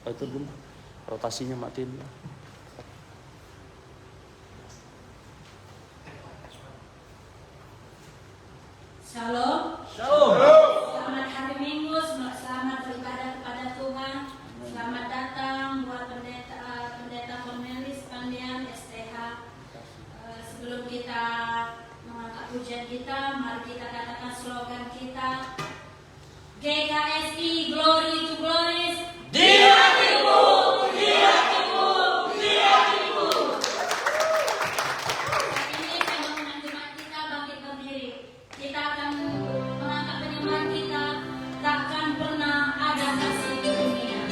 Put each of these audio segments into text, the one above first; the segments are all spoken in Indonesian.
itu dulu rotasinya matiin. Shalom. Shalom. Selamat hari Minggu, selamat beribadah kepada Tuhan. Selamat datang buat pendeta Cornelis Pandian STH. Sebelum kita mengangkat pujian kita, mari kita katakan slogan kita. GKSI Glory to Glories. Dia hatiku, dia hatiku, dia hatiku. Saat ini pembangunan jemaat kita bangkit berdiri. Kita akan mengangkat penyembahan kita. Takkan pernah ada kasih di dunia.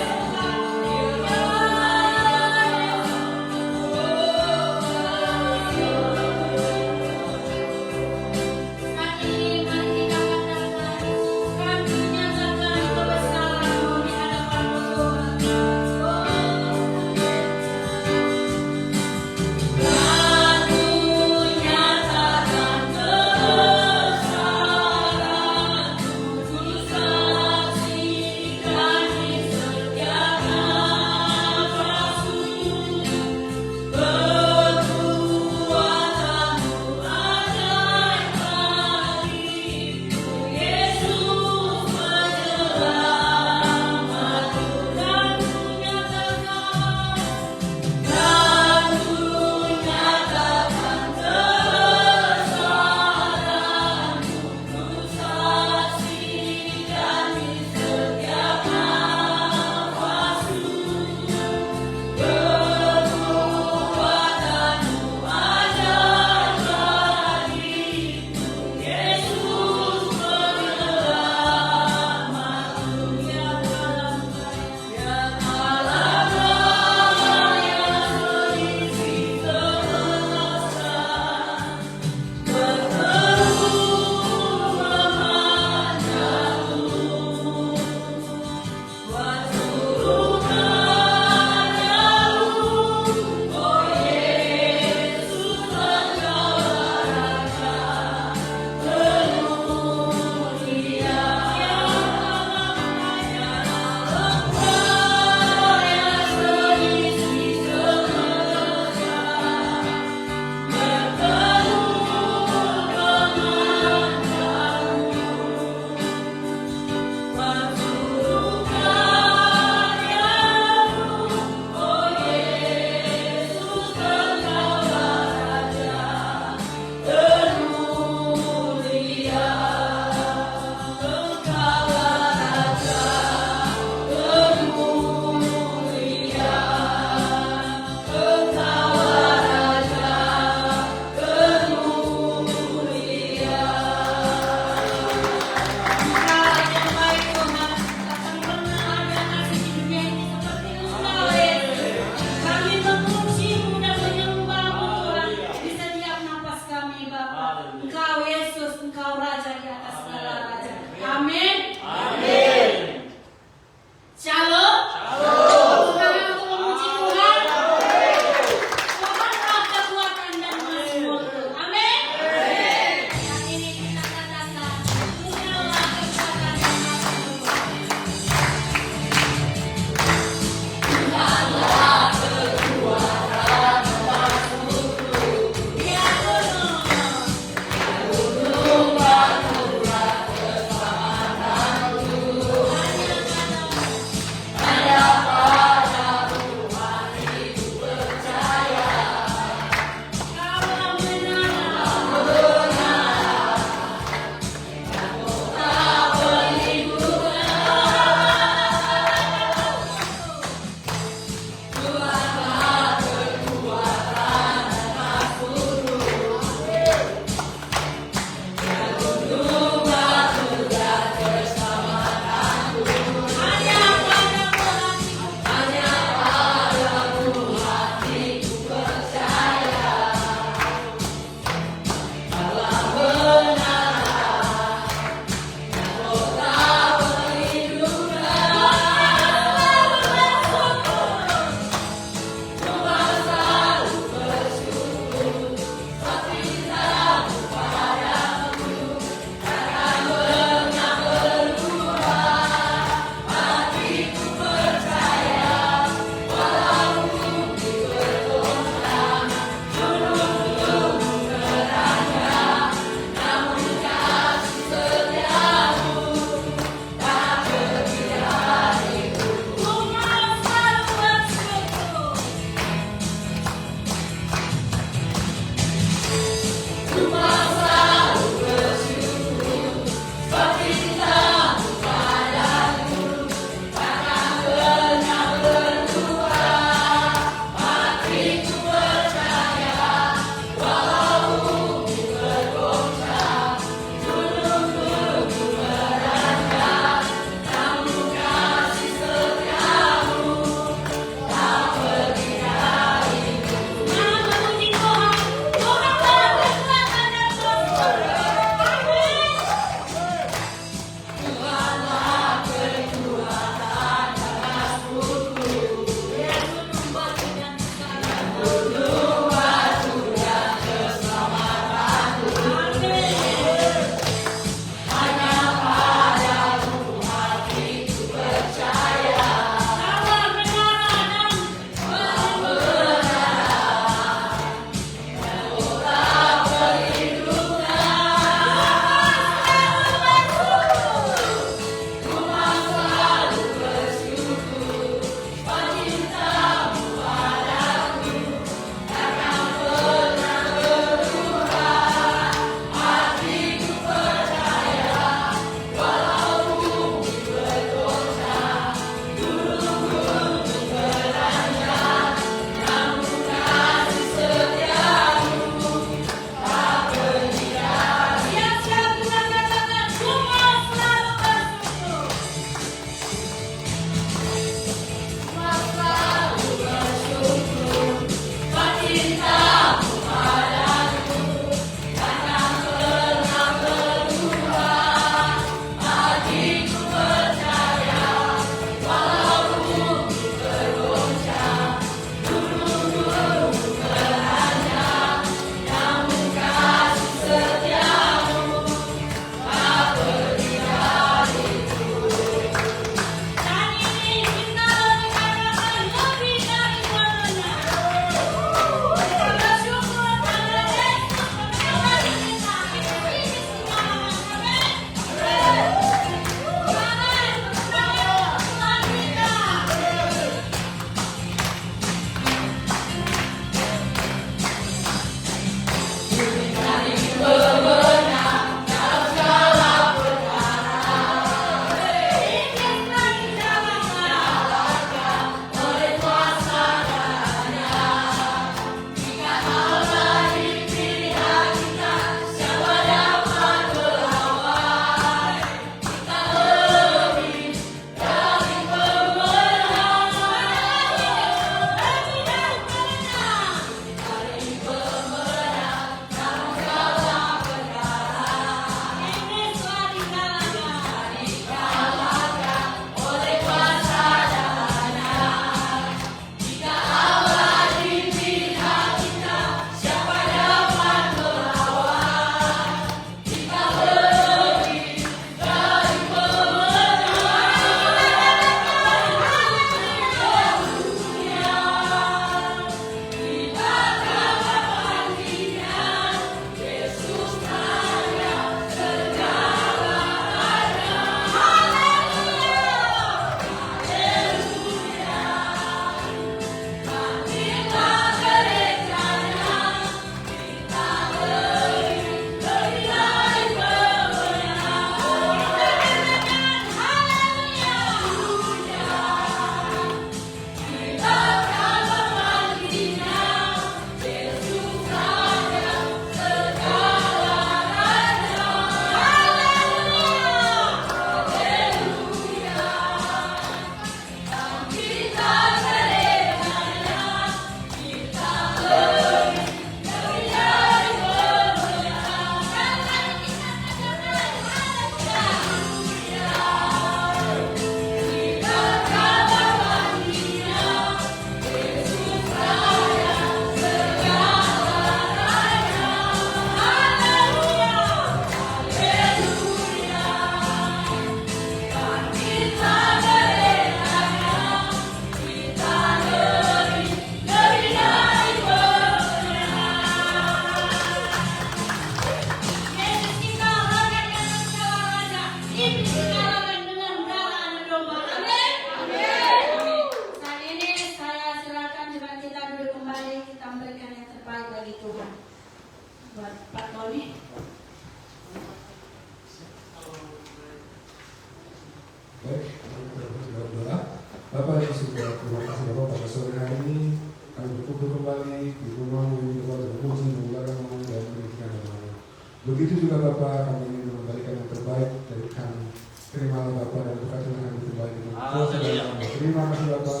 berkumpul kembali di rumah ini kepada muslim ulama dan pendidikan agama. Begitu juga Bapak, kami ingin mengembalikan yang terbaik dari kami. Terimalah Bapak dan berkati kami terbaik dengan kuasa dari kami. Terima kasih Bapak.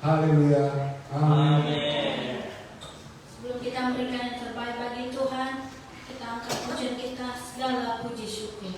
Haleluya. Amin. Sebelum kita memberikan yang terbaik bagi Tuhan, kita angkat pujian kita, segala puji syukur.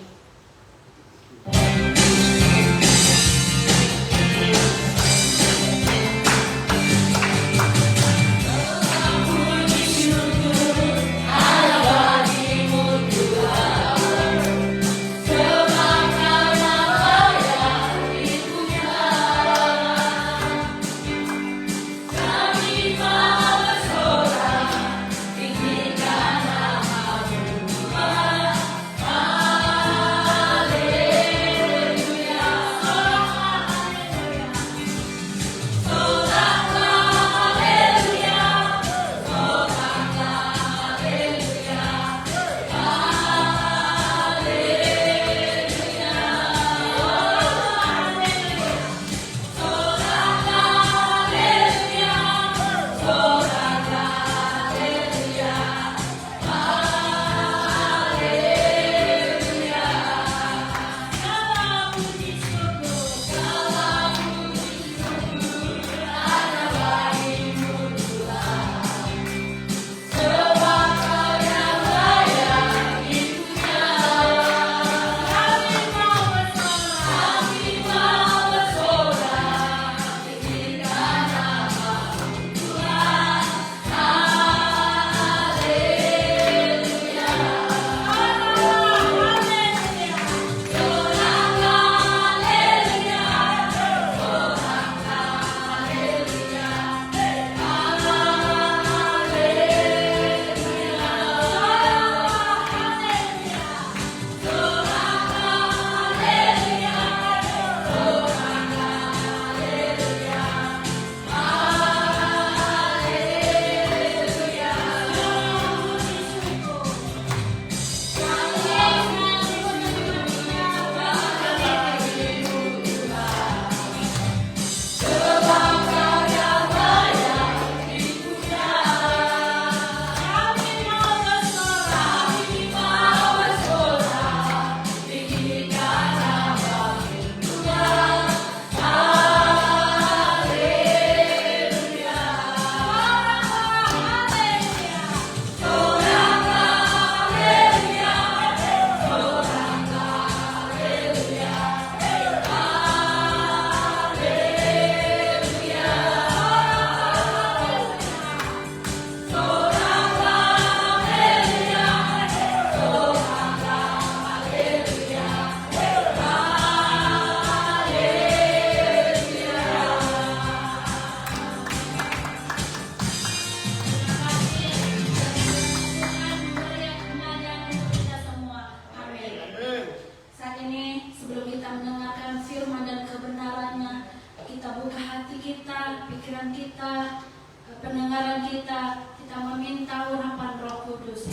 Pendengaran kita meminta urapan Roh Kudus.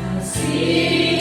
Kasih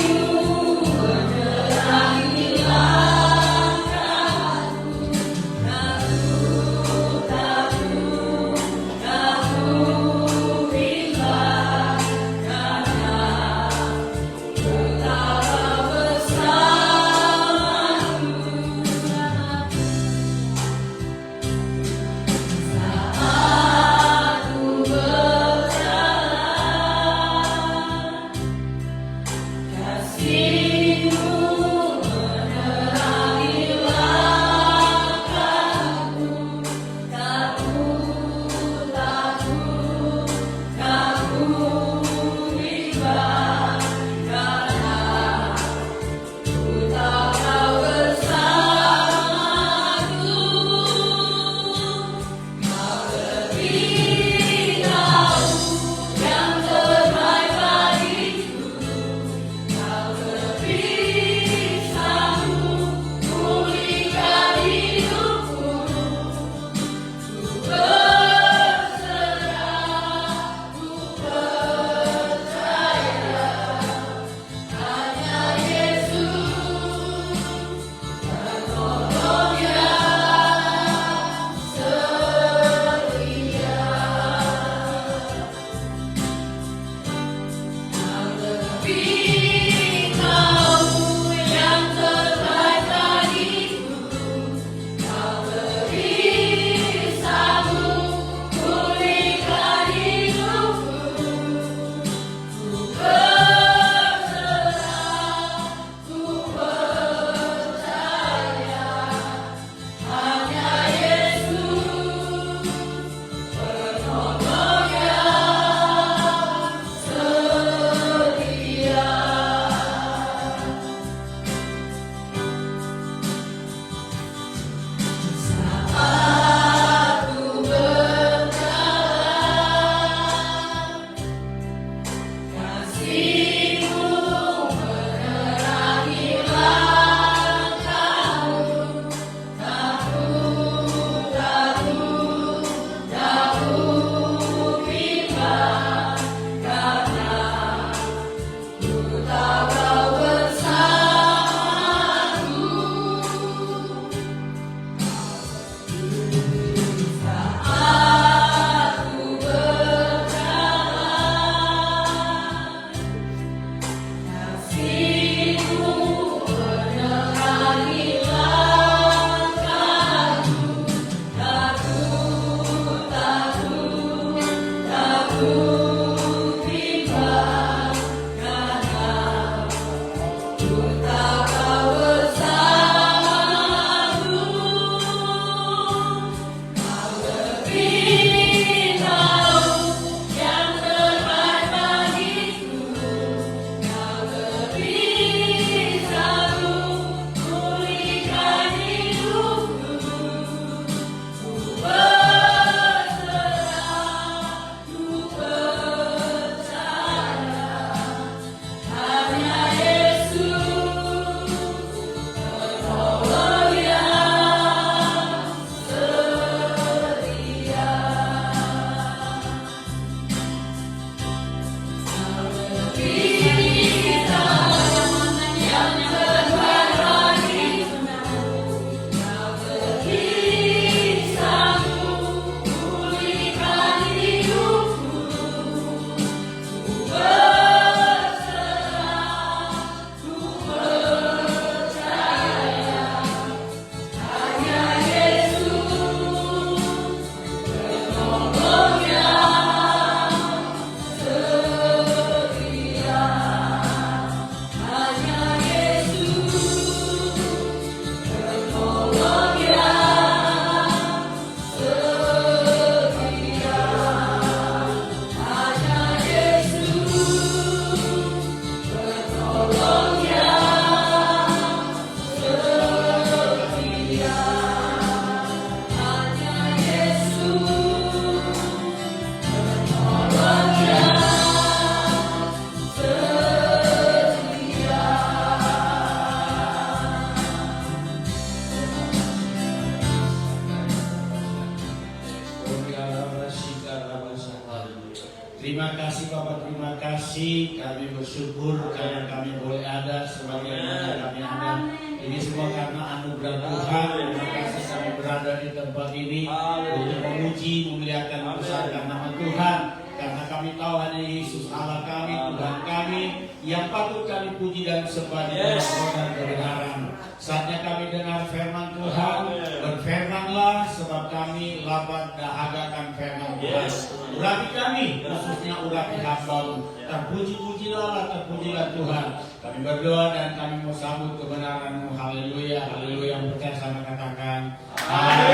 kasih Bapak, terima kasih. Kami bersyukur karena kami boleh ada sebagaimana kami ada. Ini semua karena anugerah Tuhan. Terima kasih kami berada di tempat ini untuk memuji, memuliakan membesarkan nama Tuhan. Karena kami tahu hanya Yesus Allah kami, Tuhan kami, yang patut kami puji dan sembah di dalam kebenaran. Saatnya kami dengar firman Tuhan, berfirmanlah sebab kami labat dahagakan firman Tuhan. Urapi kami, khususnya urapi hamba-Mu. Terpuji-pujilah, terpujilah Tuhan. Kami berdoa dan kami mau sambut kebenaran-Mu. Haleluya, haleluya. Yang percaya sama katakan amin.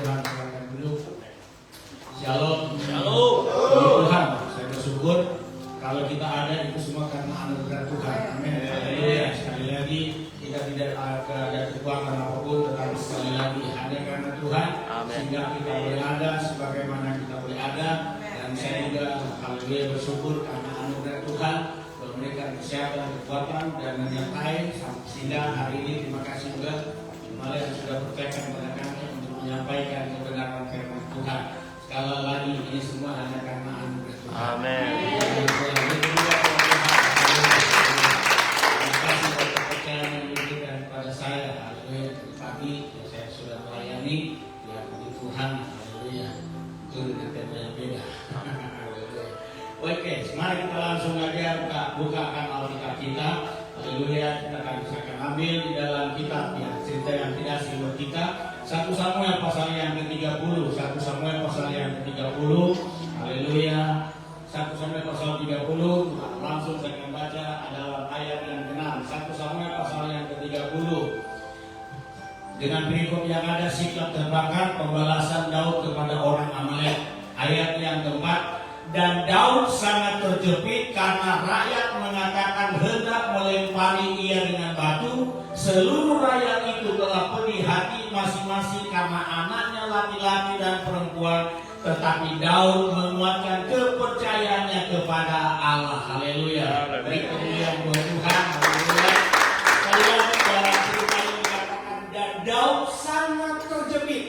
Tuhan silakan duduk. Shalom. Shalom. Tuhan, saya bersyukur kalau kita ada itu semua karena anugerah Tuhan. Amin. Haleluya. Sekali lagi kita tidak ada kekuatan apapun, tetapi sekali lagi ada karena Tuhan. Sehingga kita boleh ada sebagaimana kita boleh ada. Dan saya juga haleluya bersyukur karena anugerah Tuhan memberikan kesehatan, kekuatan dan menyertai sehingga hari ini terima kasih juga malah yang sudah bertekad kepada kami untuk menyampaikan kebenaran firman Tuhan. Sekali lagi ini semua hanya karena anugerah Tuhan. Amin. Terima kasih atas kepercayaan yang diberikan kepada saya. Haleluya. Tadi saya sudah melayani ya puji Tuhan. Haleluya. Itu dengan tema yang beda. Oke, mari kita langsung aja bukakan Alkitab kita. Haleluya. Kita akan ambil di dalam kitab ya, cerita yang tidak singkat kita. 1 Samuel pasal yang ke-30. 1 Samuel pasal yang ke-30. Haleluya. 1 Samuel pasal 30. Langsung saya akan baca adalah ayat yang ke-6. 1 Samuel pasal yang ke-30. Dengan berikut yang ada sikap terbakar pembalasan Daud kepada orang Amalek. Ayat yang keempat. Dan Daud sangat terjepit karena rakyat mengatakan hendak melempari ia dengan batu. Seluruh rakyat itu telah pedih hati masing-masing karena anaknya laki-laki dan perempuan. Tetapi Daud menguatkan kepercayaannya kepada Allah. Haleluya. Beri kemuliaan buat Tuhan. Haleluya. Sekali lagi dalam cerita ini dikatakan dan Daud sangat terjepit.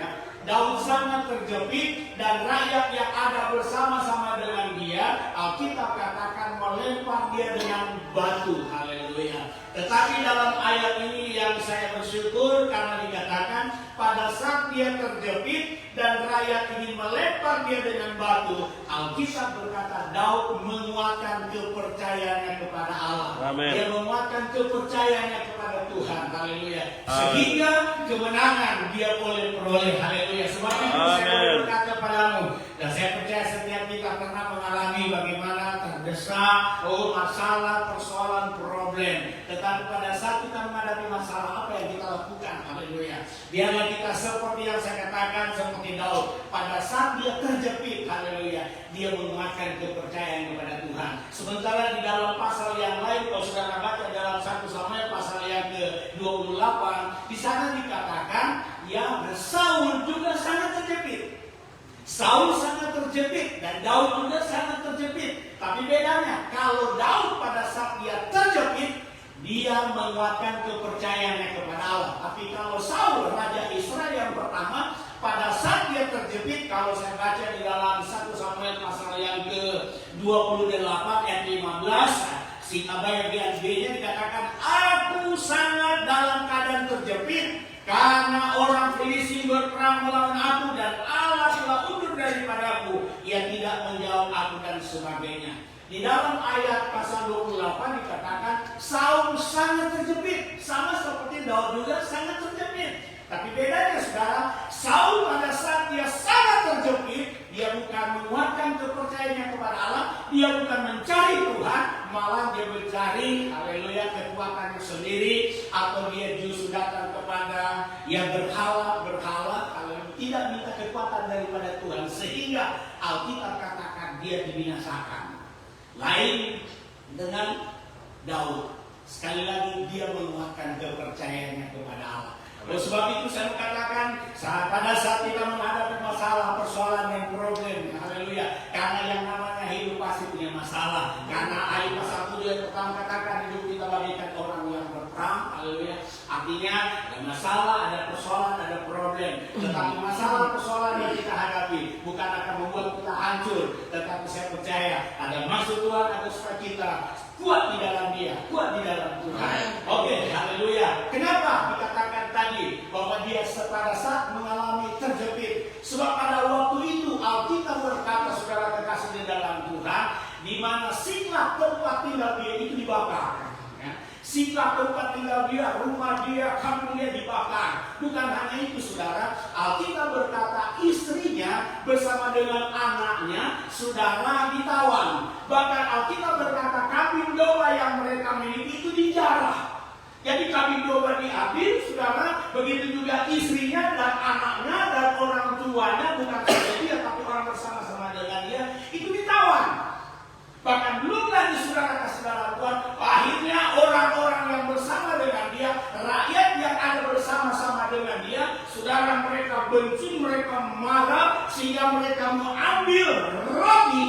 Ya. Daud sangat terjepit dan rakyat yang ada bersama-sama dengan dia, Alkitab katakan melempar dia dengan batu. Haleluya. Tetapi dalam ayat ini yang saya bersyukur karena dikatakan pada saat dia terjepit dan rakyat ini melempar dia dengan batu, Alkitab berkata Daud menguatkan kepercayaannya kepada Allah. Amen. Dia menguatkan kepercayaannya kepada Tuhan. Haleluya. Sehingga kemenangan dia boleh peroleh. Haleluya. Sebab itu saya berkata padamu, dan saya percaya setiap kita pernah mengalami bagaimana terdesak, masalah, persoalan, problem. Tetapi pada saat kita menghadapi masalah, apa yang kita lakukan? Haleluya. Biarlah kita seperti yang saya katakan, seperti Daud. Pada saat dia terjepit, haleluya, dia menguatkan kepercayaan kepada Tuhan. Sementara di dalam pasal yang lain, kalau saudara baca dalam 1 Samuel pasal yang ke-28, di sana dikatakan, ya Saul juga sangat terjepit. Saul sangat terjepit dan Daud juga sangat terjepit. Tapi bedanya, kalau Daud pada saat dia terjepit, dia menguatkan kepercayaannya kepada Allah. Tapi kalau Saul, Raja Israel yang pertama, pada saat dia terjepit, kalau saya baca di dalam 1 Samuel pasal yang ke-28 ayat 15, si bagian B-nya dikatakan, aku sangat dalam keadaan terjepit karena orang Filistin berperang melawan aku dan Allah telah undur daripadaku. Ia tidak menjawab aku dan sebagainya. Di dalam ayat pasal 28 dikatakan Saul sangat terjepit, sama seperti Daud juga sangat terjepit. Tapi bedanya saudara, Saul pada saat dia sangat terjepit, dia bukan menguatkan kepercayaannya kepada Allah, dia bukan mencari Tuhan, malah dia mencari, haleluya, kekuatannya sendiri, atau dia justru datang kepada yang berhala, haleluya, tidak minta kekuatan daripada Tuhan, sehingga Alkitab katakan dia dibinasakan. Lain dengan Daud, sekali lagi dia menguatkan kepercayaannya kepada Allah. Oleh sebab itu saya katakan pada saat kita menghadapi masalah, persoalan dan problem, haleluya, karena yang namanya hidup pasti punya masalah. Karena ayat pasal 7 yang pertama katakan hidup kita bagaikan orang yang berperang, haleluya. Artinya ada masalah, ada persoalan, ada problem. problem. Tetapi masalah persoalan yang kita hadapi bukan akan membuat kita hancur, tetapi saya percaya ada maksud Tuhan agar supaya kita kuat di dalam Dia, kuat di dalam Tuhan. Oke, haleluya. Kenapa dikatakan tadi bahwa dia pada saat mengalami terjepit? Sebab pada waktu itu Alkitab berkata, saudara kekasih di dalam Tuhan, di mana sikap tempat tinggal dia itu dibakar. Sikap tempat tinggal dia, rumah dia, kampung dia dibakar. Bukan hanya itu, saudara. Alkitab berkata istrinya bersama dengan anaknya, saudara, ditawan. Bahkan Alkitab berkata kambing domba yang mereka miliki itu dijarah. Jadi kambing domba diambil, saudara. Begitu juga istrinya dan anaknya dan orang tuanya, bukan saja dia, tapi orang bersama-sama dengan dia, itu ditawan. Bahkan belum lagi saudara kasih dalam Tuhan, akhirnya orang-orang yang bersama dengan dia, rakyat yang ada bersama-sama dengan dia, saudara, mereka benci, mereka marah, sehingga mereka mengambil roti,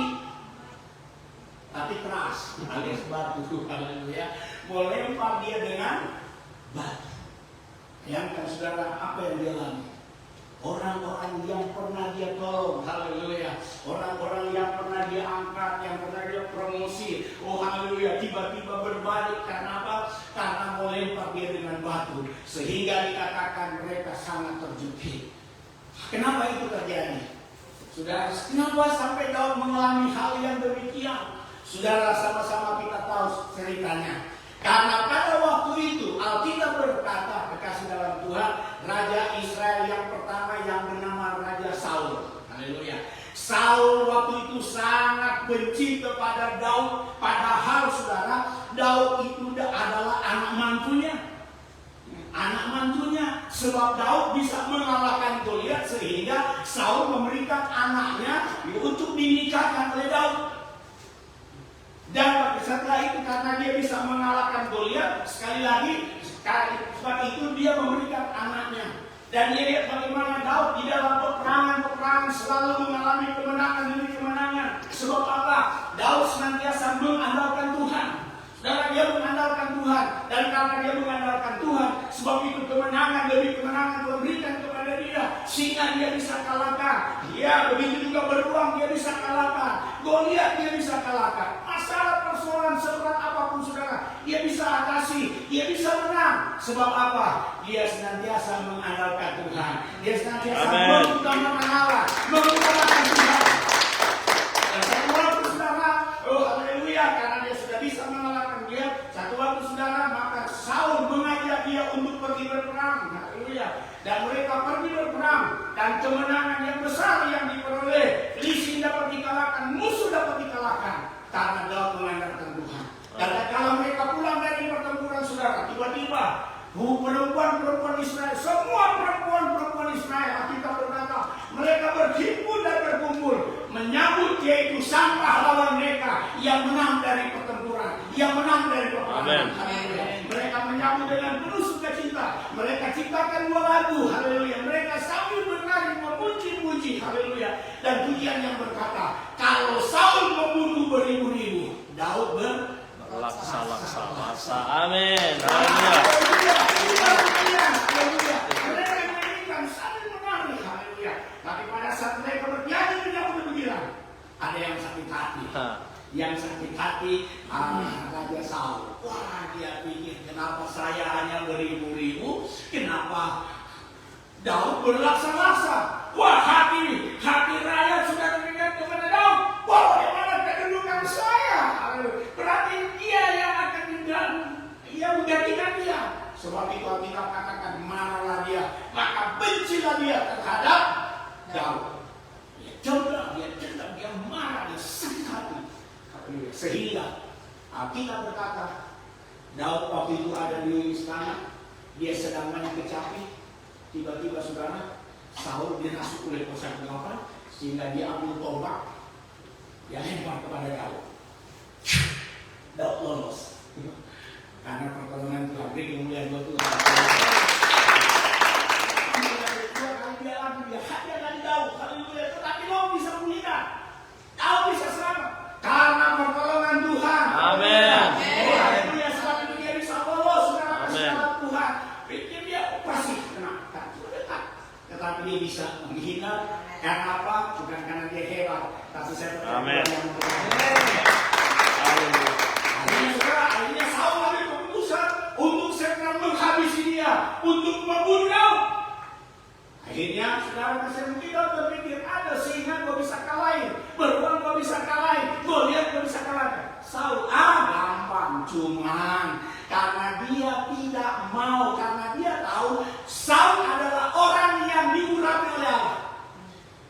tapi keras, alias batu, haleluya, melempar dia dengan batu. Bayangkan saudara apa yang dia alami. Orang-orang yang pernah dia tolong, haleluya. Orang-orang yang pernah dia angkat, yang pernah dia promosi, oh haleluya, tiba-tiba berbalik. Karena apa? Karena melempar dia dengan batu. Sehingga dikatakan mereka sangat terjepit. Kenapa itu terjadi? Saudara, kenapa sampai Daud mengalami hal yang demikian? Saudara, sama-sama kita tahu ceritanya. Karena pada waktu itu Alkitab berkata, kekasih dalam Tuhan, Raja Israel yang pertama yang bernama Raja Saul. Haleluya. Saul waktu itu sangat benci kepada Daud. Padahal saudara, Daud itu adalah anak mantunya. Anak mantunya. Sebab Daud bisa mengalahkan Goliat, sehingga Saul memberikan anaknya untuk dinikahkan oleh Daud. Dan setelah itu karena dia bisa mengalahkan Goliat, sekali lagi sebab itu dia memberikan anaknya. Dan dia lihat bagaimana Daud di dalam peperangan selalu mengalami kemenangan demi kemenangan. Sebab apa? Daud senantiasa mengandalkan Tuhan. Dan dia mengandalkan Tuhan. Dan karena dia mengandalkan Tuhan, sebab itu kemenangan demi kemenangan Tuhan berikan kepada dia, sehingga dia bisa kalahkan. Ya, begitu juga beruang dia bisa kalahkan. Goliat dia bisa kalahkan. Masalah persoalan seberat apapun saudara, dia bisa atasi, dia bisa menang. Sebab apa? Dia senantiasa mengandalkan Tuhan. Dia senantiasa mengutamakan Allah, mengutamakan Tuhan. Dan satu waktu saudara, oh haleluya, karena dia sudah bisa mengalahkan dia. Satu waktu saudara, maka Saul mengajak dia untuk pergi berperang. Haleluya. Dan mereka pergi berperang, dan kemenangan yang besar yang diperoleh, Filistin dapat dikalahkan, musuh dapat dikalahkan, karena Daud mengandalkan Tuhan. Dan kalau mereka pulang dari pertempuran saudara, tiba-tiba perempuan-perempuan Israel, semua perempuan-perempuan Israel, kita berkata, mereka berhimpun dan berkumpul menyambut yaitu sang pahlawan mereka yang menang dari pertempuran, yang menang dari peperangan. Mereka menyambut dengan penuh sukacita. Mereka ciptakan dua lagu, haleluya. Mereka sambil menari memuji-muji, haleluya. Dan pujian yang berkata, kalau Saul membunuh beribu-ribu, Daud berlaksa-laksa. Amin. Haleluya. Mereka menyanyikan sambil menari, haleluya. Tapi pada saat mereka bernyanyi menyambut kebenaran, ada yang sakit hati. Yang sakit hati, Raja Saul. Wah, dia pikir, kenapa saya hanya beribu-ribu? Kenapa Daud berlaksa-laksa? Wah, hati rakyat sudah mengingat kepada Daud. Wah, bagaimana kedudukan saya? Berarti dia yang akan menggantikan dia. Sebab itu Alkitab katakan, marahlah dia, maka bencilah dia terhadap Daud. Dia dendam, dia marah, dia sakit hati. Sehingga Alkitab berkata, Daud waktu itu ada di istana, dia sedang main kecapi. Tiba-tiba saudara, Saul dirasuk oleh pusat kegelapan, sehingga dia ambil tombak, dia lempar kepada Daud. Daud lolos. Karena pertolongan Tuhan, beri kemuliaan buat Tuhan. Dia dari Daud, haleluya. Tetapi Daud bisa pulihkan, Daud bisa selamat karena pertolongan Tuhan. Amin. Haleluya. Sebab itu dia bisa lolos karena pertolongan Tuhan. Pikir dia pasti kena, sudah dekat. cuman karena dia tidak mau, karena dia tahu Saul adalah orang yang diurapi oleh Allah.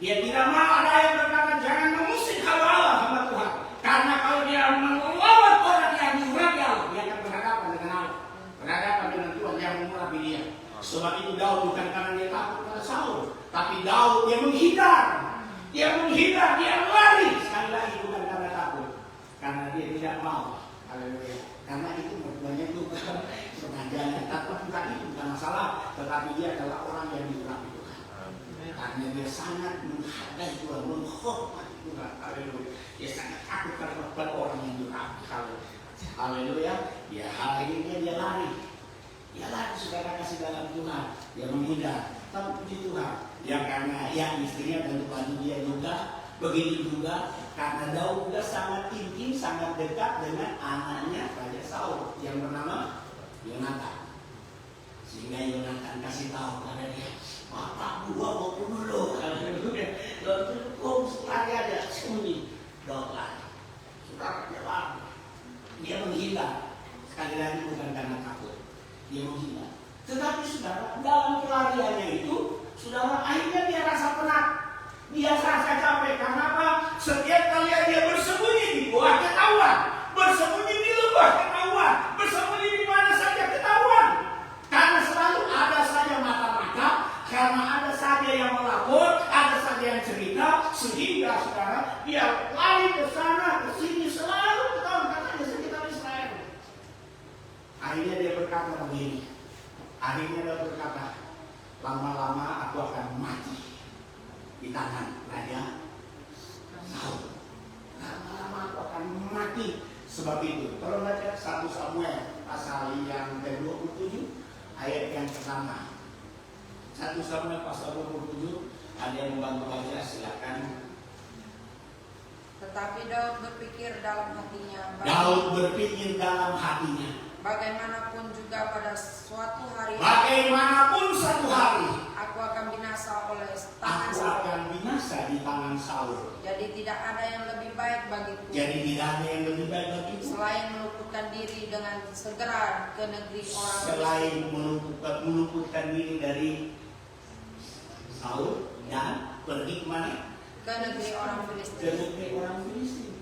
Dia tidak mau ada yang berkata jangan mengusik hamba Allah, hamba Tuhan. Karena kalau dia melawan orang yang diurapi Allah, dia akan berhadapan dengan Allah, berhadapan dengan Tuhan yang mengurapi dia. Sebab itu Daud bukan karena dia takut pada Saul, tapi Daud dia menghindar. Dia menghindar, dia lari. Sekali lagi bukan karena takut, karena dia tidak mau. Haleluya. Karena itu banyak itu pertanyaannya. Takut bukan itu, bukan masalah, tetapi dia adalah orang yang diurapi Tuhan. Karena dia sangat menghargai Tuhan, menghormati Tuhan. Haleluya. Dia sangat takut pada orang yang diurapi. Haleluya. Ya akhirnya dia lari. Dia lari, saudara kasih dalam Tuhan. Dia menghindar. Tapi puji Tuhan. Ya karena ya istrinya tentu saja dia juga. Begitu juga karena Daud juga sangat intim, sangat dekat dengan anaknya Raja Saul yang bernama Yonatan. Sehingga Yonatan kasih tahu kepada dia, bapak gua mau bunuh. Lalu lari aja sembunyi. Daud lari. Saudara dia lari. Dia menghindar. Sekali lagi bukan karena takut. Dia menghindar. Tetapi saudara, dalam pelariannya itu, saudara akhirnya dia rasa penat. Dia rasa capek. Karena apa? Setiap kali dia bersembunyi di bawah ketahuan, bersembunyi di lubang ketahuan, bersembunyi di mana saja ketahuan. Karena selalu ada saja mata-mata, karena ada saja yang melapor, ada saja yang cerita, sehingga saudara dia lari ke sana, ke sini selalu ketahuan karena di sekitar Israel. Akhirnya dia berkata begini. Akhirnya dia berkata, lama-lama aku akan mati di tangan Raja Saul. Lama-lama aku akan mati. Sebab itu, kalau baca 1 Samuel pasal yang ke-27 ayat yang pertama. 1 Samuel pasal 27, ada yang membantu baca, silakan. Tetapi Daud berpikir dalam hatinya. Bagaimanapun juga pada suatu hari. Bagaimanapun suatu hari. Aku akan binasa oleh tangan Aku Saul. akan binasa di tangan Saul. Jadi tidak ada yang lebih baik bagiku. Selain meluputkan diri dengan segera ke negeri orang. Selain meluputkan diri dari Saul dan pergi kemana? Ke negeri orang Ke Filistin. negeri orang Filistin.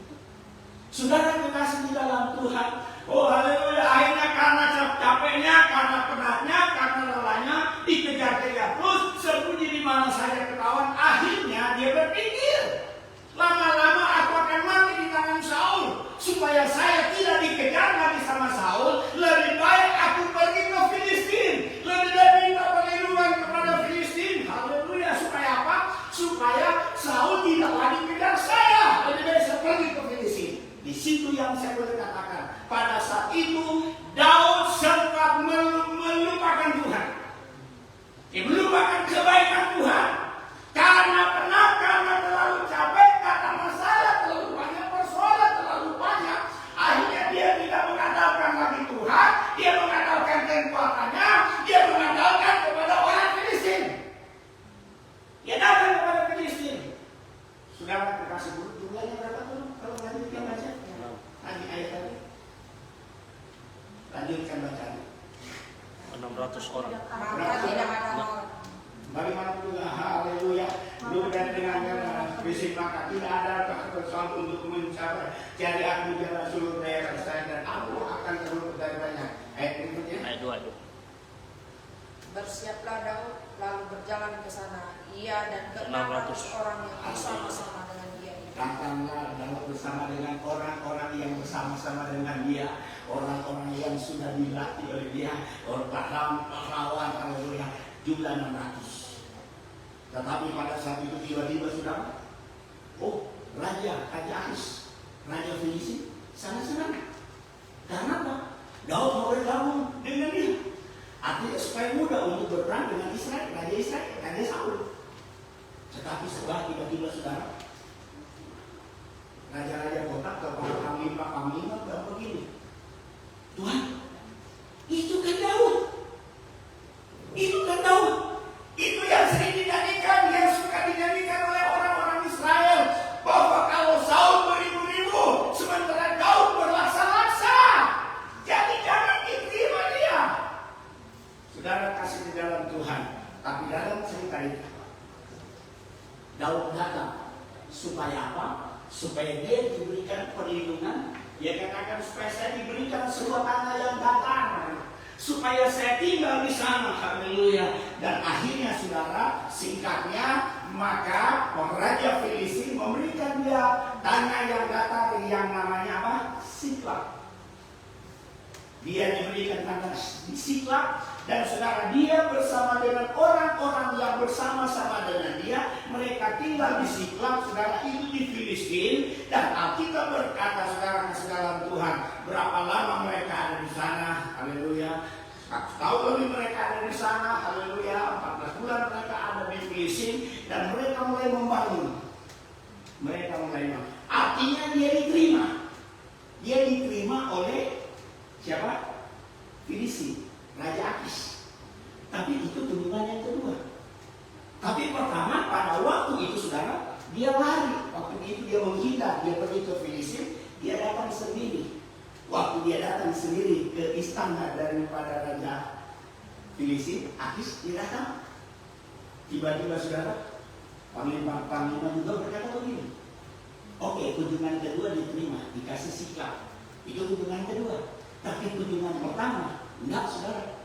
Saudara kekasih di dalam Tuhan. Oh haleluya. Akhirnya karena capeknya, karena penatnya, karena lelahnya, dikejar-kejar terus, sembunyi di mana saja ketahuan. Akhirnya dia berpikir, lama-lama aku akan mati di tangan Saul. Supaya saya tidak dikejar lagi sama Saul, lebih baik aku pergi ke Filistin. Lebih baik minta perlindungan kepada Filistin. Haleluya. Supaya apa? Supaya Saul tidak lagi kejar saya. Lebih baik saya pergi ke Filistin. Di situ yang saya boleh katakan, pada saat itu Daud sempat melupakan Tuhan. Dia melupakan kebaikan Tuhan. Karena penat, karena terlalu capek, karena masalah terlalu banyak, persoalan terlalu banyak. Akhirnya dia tidak mengandalkan lagi Tuhan. Dia mengandalkan kekuatannya. Dia mengandalkan kepada orang Filistin. Dia datang kepada Filistin. Saudara kasih jumlahnya berapa tuh? Kalau tadi kita baca tadi ayat tadi. Lanjutkan bacaan. 600 orang. Maka tidak ada orang. Bagaimana juga haleluya. Dan dengan fisik maka tidak ada kesusahan untuk mencapai. Jadi aku jalan seluruh daerah Israel dan aku akan terus dari banyak. Ayat berikutnya. Ayat 2. Bersiaplah Daud lalu berjalan ke sana. Ia dan ke 600 orang yang bersama-sama dengan dia. Datanglah Daud bersama dengan orang-orang yang bersama-sama dengan dia, orang-orang yang sudah dilatih oleh dia, pahlawan, haleluya, jumlah 600. Tetapi pada saat itu tiba-tiba sudah, Raja Ais, Raja Filistin, sangat senang. Karena apa? Daud mau bergabung dengan dia. Artinya supaya mudah untuk berperang dengan Israel, Raja Israel, Raja Saul. Tetapi setelah tiba-tiba saudara, raja-raja kota kepada panglima dan begini, Tuhan, itu kan Daud, itu yang sering dinyanyikan, yang suka dinyanyikan oleh orang-orang Israel, bahwa kalau Saul beribu-ribu, sementara Daud berlaksa-laksa. supaya dia diberikan perlindungan. Dia katakan supaya saya diberikan sebuah tanah yang datar, supaya saya tinggal di sana. Haleluya. Dan akhirnya saudara, singkatnya, maka Raja Filistin memberikan dia tanah yang datar yang namanya apa? Siklak. Dia diberikan tanah di Siklak, dan saudara, dia bersama dengan orang-orang yang bersama-sama dengan dia, mereka tinggal di Siklak, saudara, itu di Filistin. Dan Alkitab berkata, saudara, kasih dalam Tuhan, berapa lama mereka ada di sana? Haleluya. 1 tahun lebih mereka ada di sana. Haleluya. 14 bulan mereka ada di Filistin, dan mereka mulai membangun. Artinya dia diterima. Dia diterima oleh siapa? Filistin, Raja Akis. Tapi itu kunjungan yang kedua. Tapi pertama, pada waktu itu saudara, dia lari. Waktu itu dia menghindar, dia pergi ke Filistin, dia datang sendiri. Waktu dia datang sendiri ke istana daripada Raja Filistin, Akis, dia datang. Tiba-tiba saudara, Panglima juga berkata begini, oke, kunjungan kedua diterima, dikasih Siklak. Itu kunjungan kedua. Tapi kunjungan pertama, enggak saudara.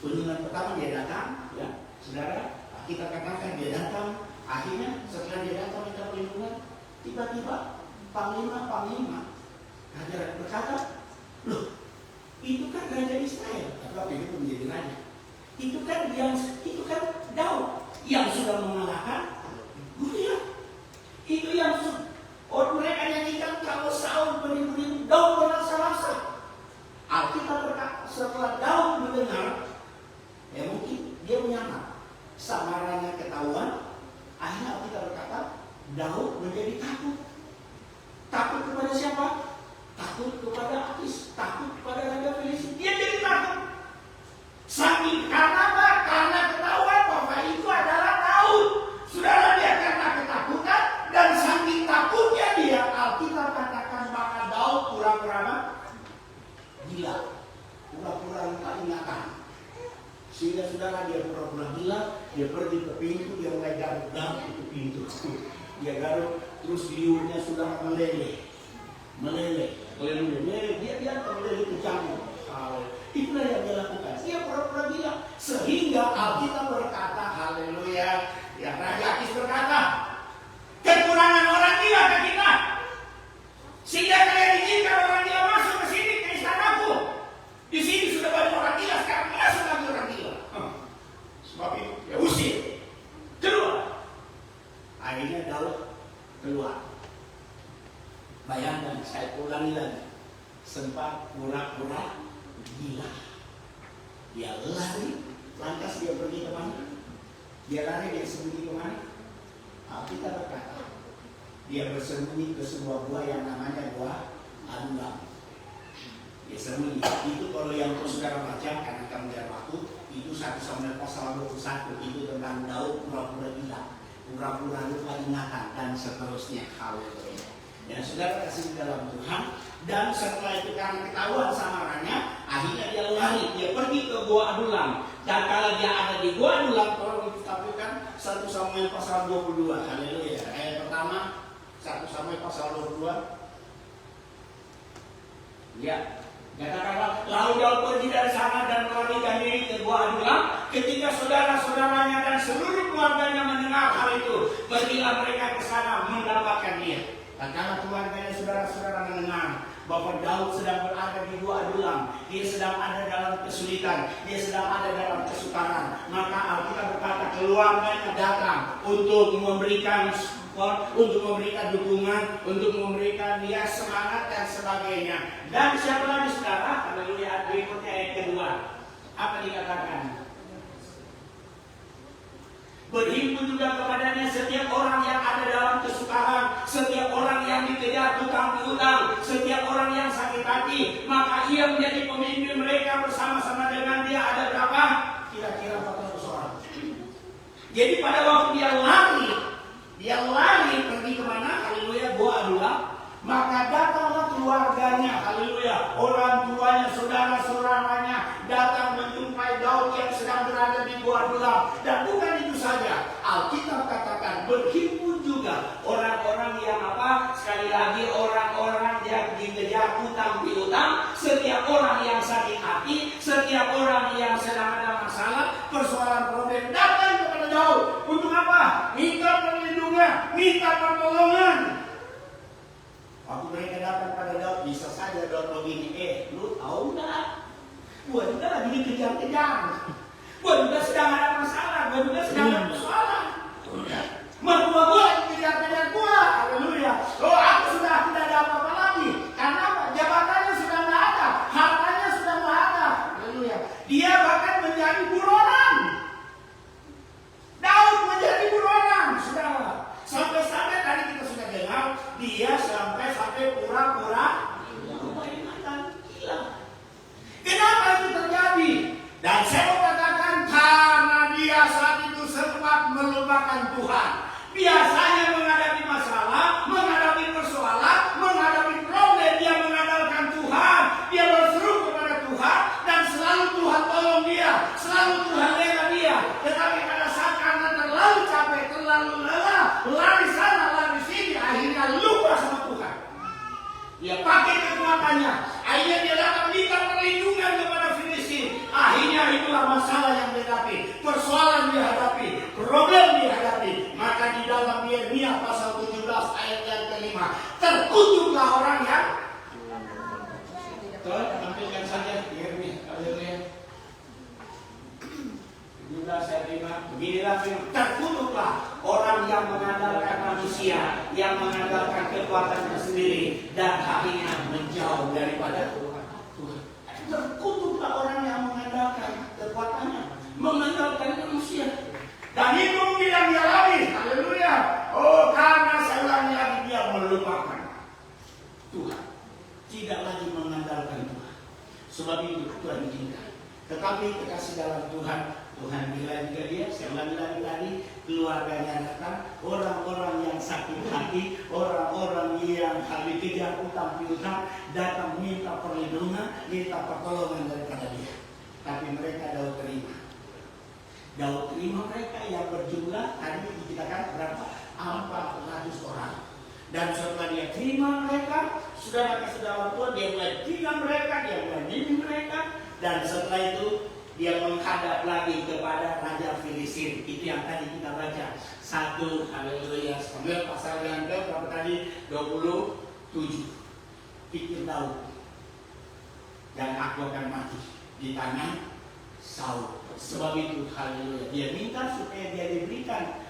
Kunjungan pertama dia datang, ya saudara, kita katakan dia datang. Akhirnya setelah dia datang minta perlindungan, tiba-tiba Panglima Raja berkata, loh, itu kan Raja Israel, tapi itu menjadi raja. Itu kan Daud yang sudah mengalahkan Goliat. Itu yang mereka nyanyikan kalau Saul beribu-ribu, Daud berasa-rasa. Alkitab berkata setelah Daud mendengar, ya mungkin dia menyangka samarannya ketahuan. Akhirnya Alkitab berkata Daud menjadi takut. Takut kepada siapa? Takut kepada Akis, takut kepada Raja Filistin. Dia jadi takut. Saking karena apa? Karena ketahuan bahwa itu adalah Daud. Saudara, dia karena ketakutan dan saking takutnya dia, Alkitab katakan maka Daud pura-pura gila, pura-pura lupa ingatan. Sehingga saudara, dia pura-pura gila, dia pergi ke pintu, dia mulai garuk-garuk itu pintu. Dia garuk, terus liurnya sudah meleleh. Dia biarkan meleleh ke jamur. Itulah yang dia lakukan. Dia pura-pura gila. Sehingga Alkitab berkata, haleluya, ya Raja Akis berkata, kekurangan orang gila ke kita, sehingga kalian izinkan orang gila masuk ke sini, ke istanaku. Di sini sudah banyak orang gila, sekarang masuk lagi orang gila. Sebab itu ya usir, keluar. Akhirnya Daud keluar. Bayangkan, saya ulangi lagi, sempat pura-pura gila. Dia lari, lantas dia pergi ke mana? Dia lari, dia sembunyi ke mana? Kita berkata, dia bersembunyi ke sebuah gua yang namanya gua Adulam. Dia sembunyi. Itu kalau yang saudara baca, karena kamu lihat waktu, itu 1 Samuel pasal 21, itu tentang Daud pura-pura gila, pura-pura lupa ingatan, dan seterusnya. Haleluya. Dan saudara kasih dalam Tuhan. Dan setelah itu karena ketahuan samarannya, akhirnya dia lari, dia pergi ke Gua Adulam. Dan kalau dia ada di Gua Adulam, tolong ditampilkan 1 Samuel pasal 22. Haleluya. Ayat pertama, 1 Samuel pasal 22. Ya, katakanlah, lalu Daud pergi dari sana dan melarikan diri ke Gua Adulam. Ketika saudara-saudaranya dan seluruh keluarganya mendengar hal itu, pergilah mereka ke sana mendapatkan dia. Dan karena keluarganya saudara-saudara mendengar bahwa Daud sedang berada di Gua Adulam, dia sedang ada dalam kesulitan, dia sedang ada dalam kesukaran, maka Alkitab berkata keluarganya datang untuk memberikan support, untuk memberikan dukungan, untuk memberikan dia semangat dan sebagainya. Dan siapa lagi saudara? Kita lihat berikutnya ayat kedua. Apa dikatakan? Berhimpun juga kepadanya setiap orang yang ada dalam kesukaran, setiap orang yang dikejar hutang piutang, setiap orang yang sakit hati, maka ia menjadi pemimpin mereka bersama-sama dengan dia. Ada berapa? Kira-kira 400 orang. Jadi pada waktu dia lari pergi kemana? Haleluya, Gua Adulam. Maka datanglah keluarganya, haleluya, orang tuanya, saudara-saudaranya datang menjumpai Daud yang sedang berada di Gua Adulam. Dan bukan itu saja, Alkitab katakan berhimpun juga orang-orang yang sekali minta pertolongan. Waktu mereka datang pada Daud, bisa saja Daud begini, lu tahu nggak? Gua juga lagi dikejar-kejar. Gua juga sedang ada masalah, gua juga sedang ada persoalan. Mertua gua lagi kejar-kejar gua, haleluya. Oh, aku sudah tidak ada apa-apa lagi. Karena apa? Jabatannya sudah nggak ada, hartanya sudah nggak ada, haleluya. Dia bahkan menjadi buronan. Daud menjadi buronan, saudara. Sampai-sampai tadi kita sudah dengar, dia sampai pura-pura ingatan. Gila. Kenapa itu terjadi? Dan saya mau katakan, karena dia saat itu sempat melupakan Tuhan. Biasanya menghadapi masalah, menghadapi persoalan, menghadapi problem, dia mengandalkan Tuhan. Dia berseru kepada Tuhan dan selalu Tuhan tolong dia, selalu Tuhan lega dia. Tetapi pada saat karena terlalu capek, terlalu lelah, lari sana, lari sini, akhirnya lupa sama Tuhan. Dia pakai kekuatannya, akhirnya dia dapat minta perlindungan kepada Filistin. Akhirnya itulah masalah yang dihadapi, persoalan dihadapi, problem dihadapi. Maka di dalam Yeremia pasal 17 ayat yang kelima, terkutuklah orang yang tampilkan saja Yeremia. Haleluya. 17 ayat 5. Beginilah firman, terkutuklah orang yang mengandalkan manusia, yang mengandalkan kekuatannya sendiri, dan akhirnya menjauh daripada Tuhan. Terkutuklah orang yang mengandalkan kekuatannya, mengandalkan manusia. Dan itu yang dia alami, haleluya. Oh, karena saya ulangi lagi, dia melupakan Tuhan, tidak lagi mengandalkan Tuhan. Sebab itu Tuhan izinkan. Tetapi kekasih dalam Tuhan, Tuhan bilang juga dia, saya ulangi lagi tadi, keluarganya datang, orang-orang yang sakit hati, orang-orang yang habis kejar utang piutang, datang minta perlindungan, minta pertolongan daripada dia. Tapi mereka Daud terima. Daud terima mereka yang berjumlah tadi dikatakan berapa? 400 orang. Dan setelah dia terima mereka, saudara-saudara Tuhan, dia mulai tinggal mereka, dia mulai bimbing mereka, dan setelah itu dia menghadap lagi kepada Raja Filistin. Itu yang tadi kita baca. 1 haleluya. Sambil pasal yang berapa tadi? 27. Pikir Daud, dan aku akan mati di tangan Saul. Sebab itu haleluya, dia minta supaya dia diberikan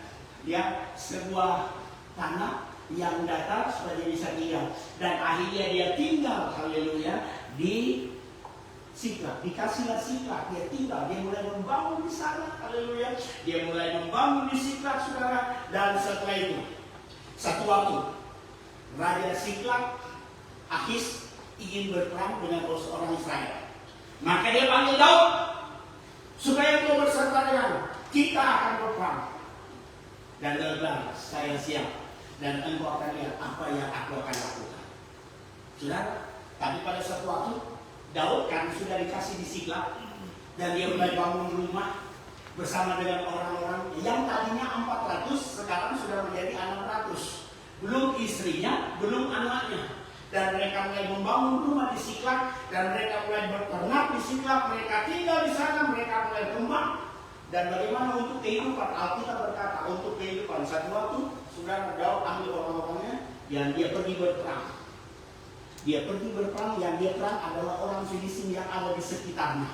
sebuah tanah yang datar supaya dia bisa tinggal. Dan akhirnya dia tinggal haleluya di Siklag, dikasihlah Siklag, dia tinggal, dia mulai membangun di sana, haleluya. Dia mulai membangun di Siklag, saudara. Dan setelah itu, satu waktu, Raja Siklag, Akis, ingin berperang dengan orang Israel. Maka dia panggil Daud, supaya kau berserta dengan kita akan berperang. Dan dia bilang, saya siap, dan engkau akan lihat apa yang aku akan lakukan. Saudara, tapi pada satu waktu, Daud kan sudah dikasih di Siklag, dan dia mulai bangun rumah bersama dengan orang-orang yang tadinya 400, sekarang sudah menjadi 600. Belum istrinya, belum anaknya. Dan mereka mulai membangun rumah di Siklag, dan mereka mulai berternak di Siklag, mereka tinggal di sana, mereka mulai kembang. Dan bagaimana untuk kehidupan? Alkitab berkata untuk kehidupan. Satu waktu, saudara Daud ambil orang-orangnya, yang dia pergi berperang. Dia pergi berperang, yang dia perang adalah orang Filistin yang ada di sekitarnya.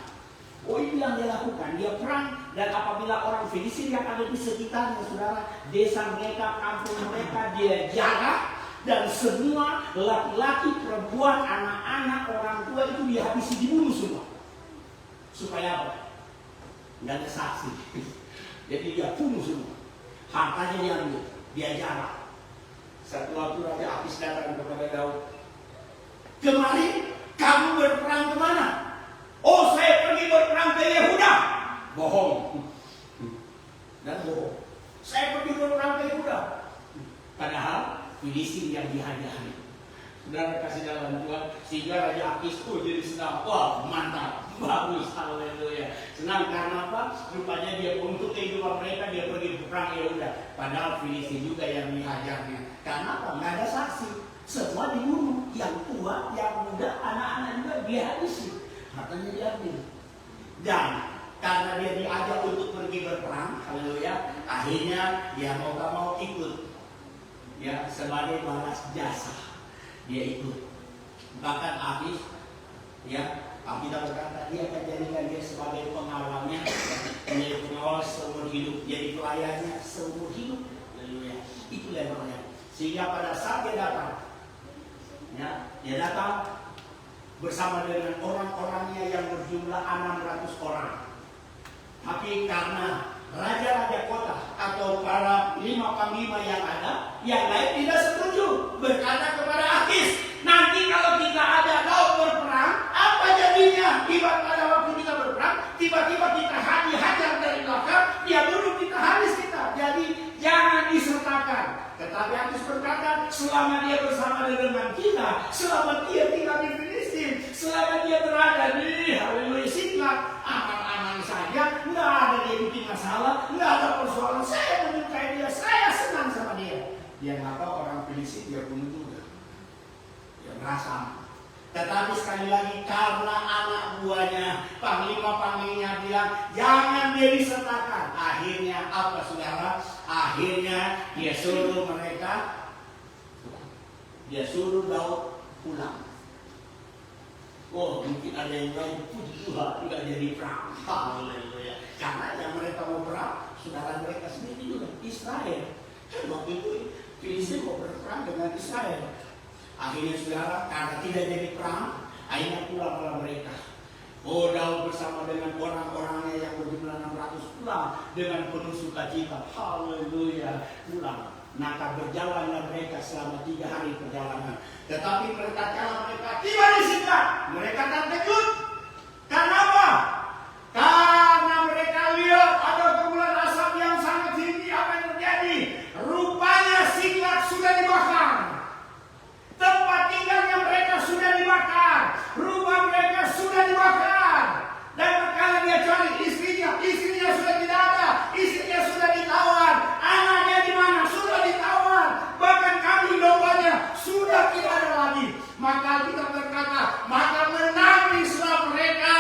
Oh, ini yang dia lakukan, dia perang. Dan apabila orang Filistin yang ada di sekitarnya, saudara, desa mereka, kampung mereka, dia jaga. Dan semua laki-laki, perempuan, anak-anak, orang tua itu dihabisi, dibunuh semua. Supaya apa? Nggak ada saksi. Jadi dia bunuh semua. Hartanya diambil, dia jarak. Satu waktu Raja Akis datang kepada Daud. Kemarin kamu berperang kemana? Oh, saya pergi berperang ke Yehuda. Bohong. Dan bohong. Saya pergi berperang ke Yehuda. Padahal Filistin yang dihadapi. Saudara kasih dalam Tuhan, sehingga Raja Akis jadi senang. Wah, mantap, bagus, haleluya. Senang karena apa? Rupanya dia untuk kehidupan mereka dia pergi berperang Yehuda. Padahal Filistin juga yang dihajarnya. Karena apa? Nggak ada saksi. Semua dibunuh, yang tua, yang muda, anak-anak juga dihabisi, hartanya diambil. Dan karena dia diajak untuk pergi berperang, haleluya, akhirnya dia mau gak mau ikut. ya sebagai balas jasa dia ikut. Bahkan habis ya kita berkata dia akan jadikan dia sebagai pengawalnya, menjadi pengawal seumur hidup, jadi pelayannya seumur hidup. Haleluya. Itu levelnya. Sehingga pada saat dia datang, ya, dia datang bersama dengan orang-orangnya yang berjumlah 600 orang. Tapi karena raja-raja kota atau para 5 panglima yang ada, yang lain tidak setuju, berkata kepada Akis, nanti kalau kita ada laut berperang, apa jadinya? Pada waktu kita berperang, tiba-tiba kita hajar dari belakang, dia bunuh kita, habis kita. Jadi jangan disertakan. Tetapi Akis berkata, selama dia bersama dengan kita, selama dia tinggal di Filistin, selama dia berada di Haleluya Siklag, aman-aman saja, nggak ada dia bikin masalah, nggak ada persoalan. Saya menyukai dia, saya senang sama dia. Dia nggak tahu orang Filistin dia bunuh juga. Dia merasa. Tetapi sekali lagi karena anak buahnya, panglima-panglima bilang jangan dia disertakan. Akhirnya apa saudara? Akhirnya dia suruh mereka, dia suruh Daud pulang. Oh, mungkin ada yang lain, puji Tuhan, tidak jadi perang. Haleluya. Karena yang mereka mau perang, saudara mereka sendiri juga Israel. Kan waktu itu Filistin mau berperang dengan Israel. Akhirnya saudara, karena tidak jadi perang, akhirnya pulanglah mereka. Oh, Daud bersama dengan orang-orangnya yang berjumlah 600 pulang dengan penuh sukacita. Haleluya, pulang. Maka berjalanlah mereka selama 3 hari perjalanan. Tetapi mereka tiba di Siklag, mereka terkejut. Kenapa? Karena mereka lihat ada kepulan asap yang sangat tinggi. Apa yang terjadi? Rupanya Siklag sudah dibakar. Tempat tinggalnya mereka sudah dibakar. Rumah mereka sudah dibakar. Dan berkala dia cari istrinya sudah tidak ada. Istrinya sudah ditawar. Anaknya di mana? Sudah ditawar. Bahkan kambing dombanya sudah tidak ada lagi. Maka kita berkata, maka menangislah mereka.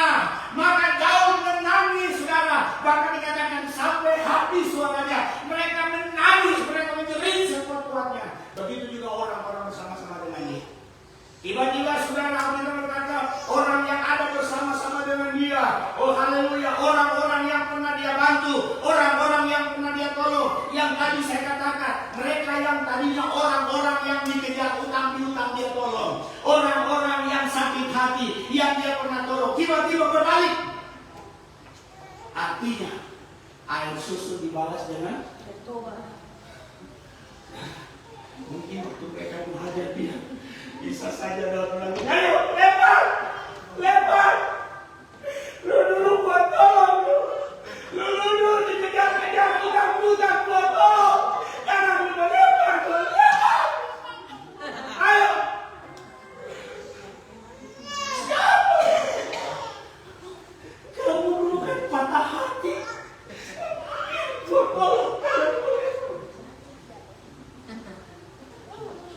Maka Daud menangis, saudara. Bahkan dikatakan sampai habis suaranya. Mereka menangis, mereka menjerit sekuat-kuatnya. Begitu juga orang-orang bersama-sama dengan dia. Tiba-tiba saudara berkata, orang yang ada bersama-sama dengan dia. Oh haleluya, orang-orang yang pernah dia bantu, orang-orang yang pernah dia tolong. Yang tadi saya katakan, mereka yang tadinya orang-orang yang dikejar utang piutang dia tolong. Orang-orang yang sakit hati yang dia pernah tolong, tiba-tiba berbalik. Artinya, air susu dibalas dengan bertobat. mungkin waktu mereka menghadap dia, bisa saja Daud bilang, ayo lempar, lu dulu buat tolong, lu dulu dikejar-kejar utang piutang buat tolong, karena lu lempar, ayo, kamu dulu kan patah hati, buat tolong.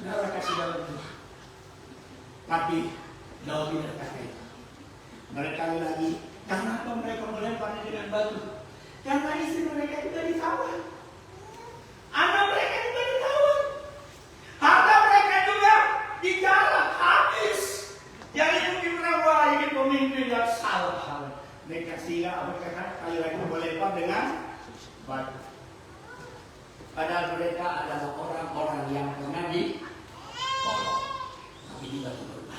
Saudara kasih dalam Tuhan. Tapi Daud tidak pakai. Mereka lagi, kenapa mereka melemparnya dengan batu? Karena istri mereka juga ditawar. Anak mereka juga ditawar. Harta mereka juga dijarah habis. Jadi mungkin mereka ingin pemimpin yang salah. Mereka sila mereka kali lagi melempar dengan batu. Padahal mereka adalah orang-orang yang pernah ditolong. Tapi tidak berubah.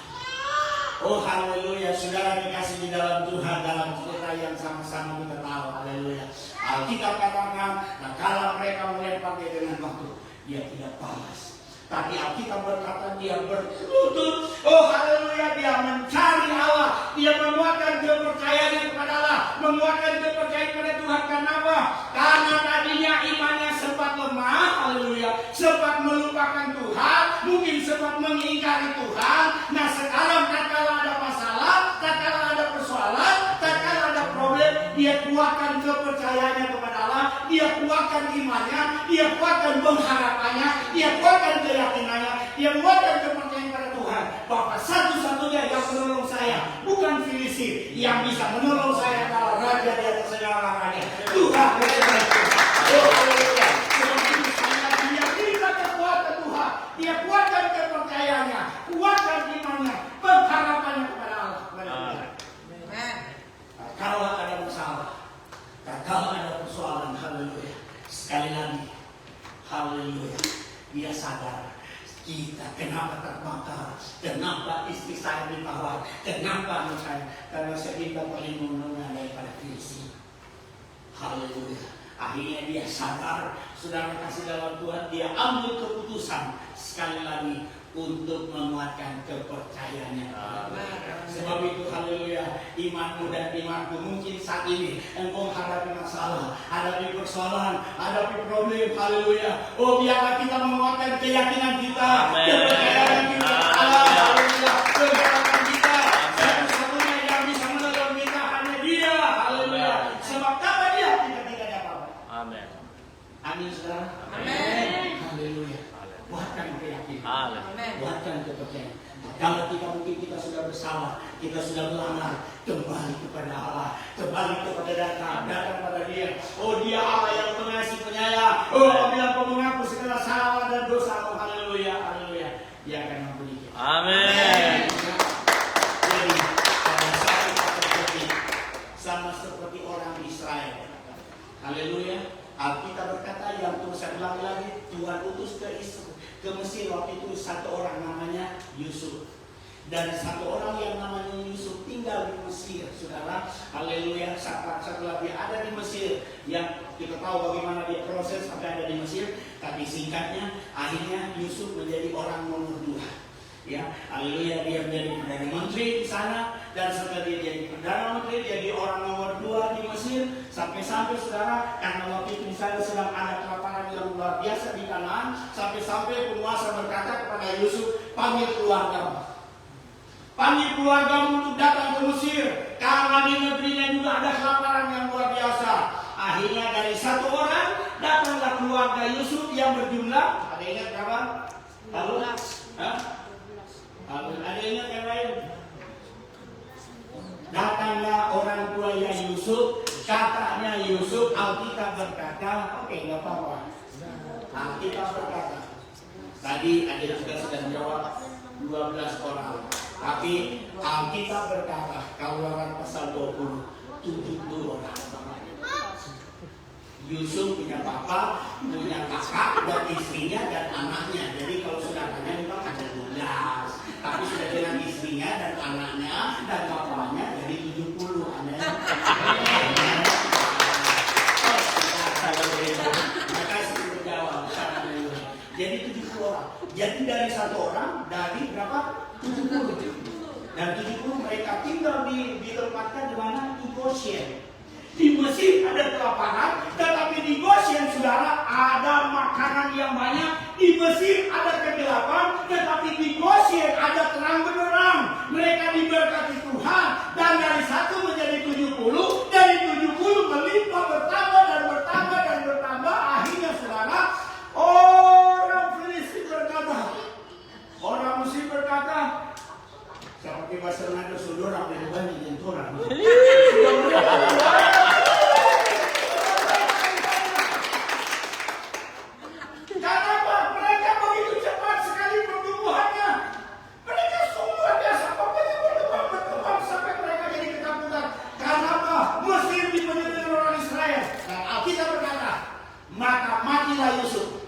Oh haleluya, saudara dikasih di dalam Tuhan, dalam cerita yang sama-sama kita tahu. Haleluya. Alkitab katakan, nah kalau mereka melempar dia dengan batu, dia tidak balas. Tapi Alkitab berkata dia berlutut. Oh haleluya, dia mencari Allah. Dia menguatkan kepercayaannya kepada Allah, menguatkan kepercayaan kepada Tuhan. Kenapa? Karena tadinya imannya sempat lemah, haleluya, sempat melupakan Tuhan, mungkin sempat mengingkari Tuhan. Nah sekarang tatkala ada masalah, tatkala ada persoalan, tatkala ada problem, dia kuatkan kepercayaannya kepada Allah, dia kuatkan imannya, dia kuatkan pengharapannya, dia kuatkan keyakinannya, dia kuatkan kepercayaan kepada Tuhan. Bahwa satu-satunya yang menolong saya bukan Filistin, yang bisa menolong saya adalah Raja di atas segala raja, Tuhan. Oh haleluya. Sebab itu saya meyakini kekuatan Tuhan. saya ditawar. Kenapa menurut saya? Karena kita paling menengah daripada Kristi. Haleluya. Akhirnya dia sadar, saudara kasih dalam Tuhan, dia ambil keputusan sekali lagi untuk menguatkan kepercayaannya. Sebab itu haleluya, imanmu dan imanku mungkin saat ini engkau hadapi masalah, hadapi persoalan, hadapi problem, haleluya. Oh, biarlah kita menguatkan keyakinan kita, kepercayaan kita. Haleluya, kepercayaan kita. Satu-satunya yang bisa menolong kita hanya Dia. Haleluya. Sebab tanpa Dia kita tidak ada apa-apa. Amin. Amin, saudara. Amin. Haleluya. Kuatkan keyakinan. Amin. Kuatkan kepercayaan. Kalau kita sudah bersalah, kita sudah melanggar, kembali kepada Allah, kembali kepada datang pada Dia. Oh, Dia Allah yang pengasih penyayang. Oh, apabila kau mengaku segala salah dan dosa, haleluya, haleluya, Dia akan mengampuni kita. Amin. Jadi, pada saat kita terjadi sama seperti orang Israel. Haleluya. Alkitab berkata yang terus saya ulangi lagi, Tuhan utus ke Mesir waktu itu satu orang namanya Yusuf. Dan satu orang yang namanya Yusuf tinggal di Mesir, saudara. Haleluya. Setelah dia ada di Mesir, yang kita tahu bagaimana dia proses sampai ada di Mesir. Tapi singkatnya, akhirnya Yusuf menjadi orang nomor 2. Ya, haleluya, dia menjadi Perdana Menteri di sana, dan setelah dia jadi Perdana Menteri, dia jadi orang nomor 2 di Mesir, sampai-sampai saudara, karena waktu itu di sana sedang ada kelaparan yang luar biasa di Kanaan, sampai-sampai penguasa berkata kepada Yusuf, panggil keluargamu untuk datang ke Mesir, karena di negerinya juga ada kelaparan yang luar biasa. Akhirnya dari satu orang datanglah keluarga Yusuf yang berjumlah, ada ingat berapa? 12. Ada ingat yang lain? Datanglah orang tuanya Yusuf, katanya Yusuf, Alkitab berkata, oke, nggak apa-apa. Alkitab berkata, tadi ada juga sudah menjawab 12 orang. Tapi Alkitab berkata, Keluaran pasal 20, 70 orang. Yusuf punya bapak, punya kakak, dan istrinya dan anaknya. Jadi kalau saudaranya memang ada 12. Tapi sudah dengan istrinya dan anaknya dan bapaknya jadi 70. Mereka sudah jawab. Jadi 70 orang. Jadi dari satu orang dari berapa? 70. Dan 70 mereka tinggal ditempatkan di mana? Di Goshen. Di Mesir ada kelaparan, tetapi di Goshen, saudara, ada makanan yang banyak. Di Mesir ada kegelapan, tetapi di Goshen ada terang benderang. Mereka diberkati Tuhan, dan dari 1 menjadi 70, dari 70 melimpah bertambah dan bertambah dan bertambah. Akhirnya, saudara, orang Filistin berkata, orang Mesir berkata, seperti bahasa Nado saudara dari banyak jenturan. Kenapa? Mereka begitu cepat sekali pertumbuhannya. Mereka luar biasa, pokoknya berkembang sampai mereka jadi ketakutan. Kenapa? Mesir dipenuhi orang Israel. Dan Alkitab berkata, maka matilah Yusuf.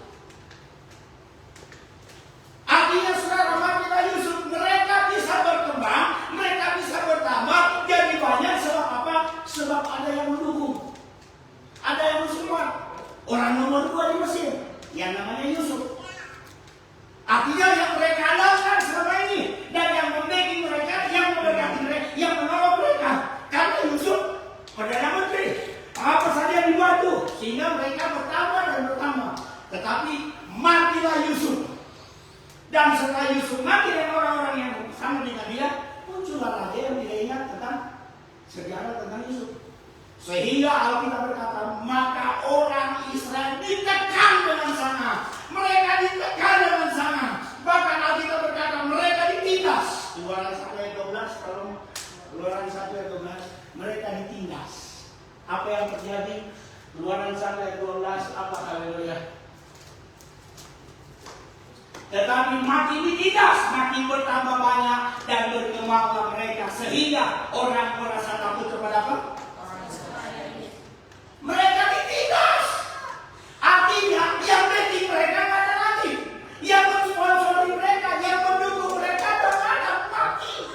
Artinya saudara, matilah Yusuf. Mereka bisa berkembang, mereka bisa bertambah, jadi banyak. Sebab apa? Sebab ada yang mendukung, ada yang mensupport. Orang nomor 2 di Mesir yang namanya Yusuf. Artinya yang mereka andalkan selama ini, dan yang membacking mereka, yang memberkati mereka, yang menolong mereka. Karena Yusuf Perdana Menteri, apa saja dibantu, sehingga mereka bertambah dan bertambah. Tetapi matilah Yusuf. Dan setelah Yusuf mati dan orang-orang yang bersama dengan dia, muncullah raja yang tidak ingat tentang sejarah tentang Yusuf. Sehingga Alkitab berkata, maka orang Israel ditekan dengan sangat. Mereka ditekan dengan sangat. Bahkan Alkitab berkata, mereka ditindas. Keluaran 1 ayat 12, kalau Keluaran 1 ayat 12, mereka ditindas. Apa yang terjadi? Keluaran 1 ayat 12, apa? Haleluya. Tetapi makin ditindas, makin bertambah banyak dan berkembanglah mereka, sehingga orang merasa takut kepada apa? Mereka ditindas. Artinya yang backing mereka nggak ada lagi, yang mensponsori mereka, yang mendukung mereka ada mati.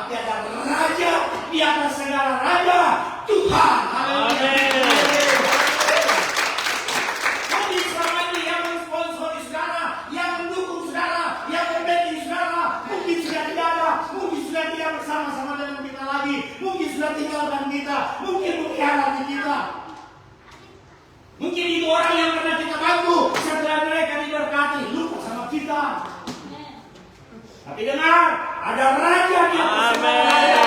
tapi ada raja di atas segala raja, Tuhan. Haleluya. Mungkin selama ini yang mensponsori saudara, yang mendukung saudara, yang membacking saudara, mungkin sudah tidak ada, mungkin sudah tidak bersama-sama dengan kita lagi, mungkin sudah tinggalkan kita, mungkin mengkhianati kita. Mungkin itu orang yang pernah kita bantu, setelah mereka diberkati, lupa sama kita. Tapi dengar, ada raja di atas segala raja.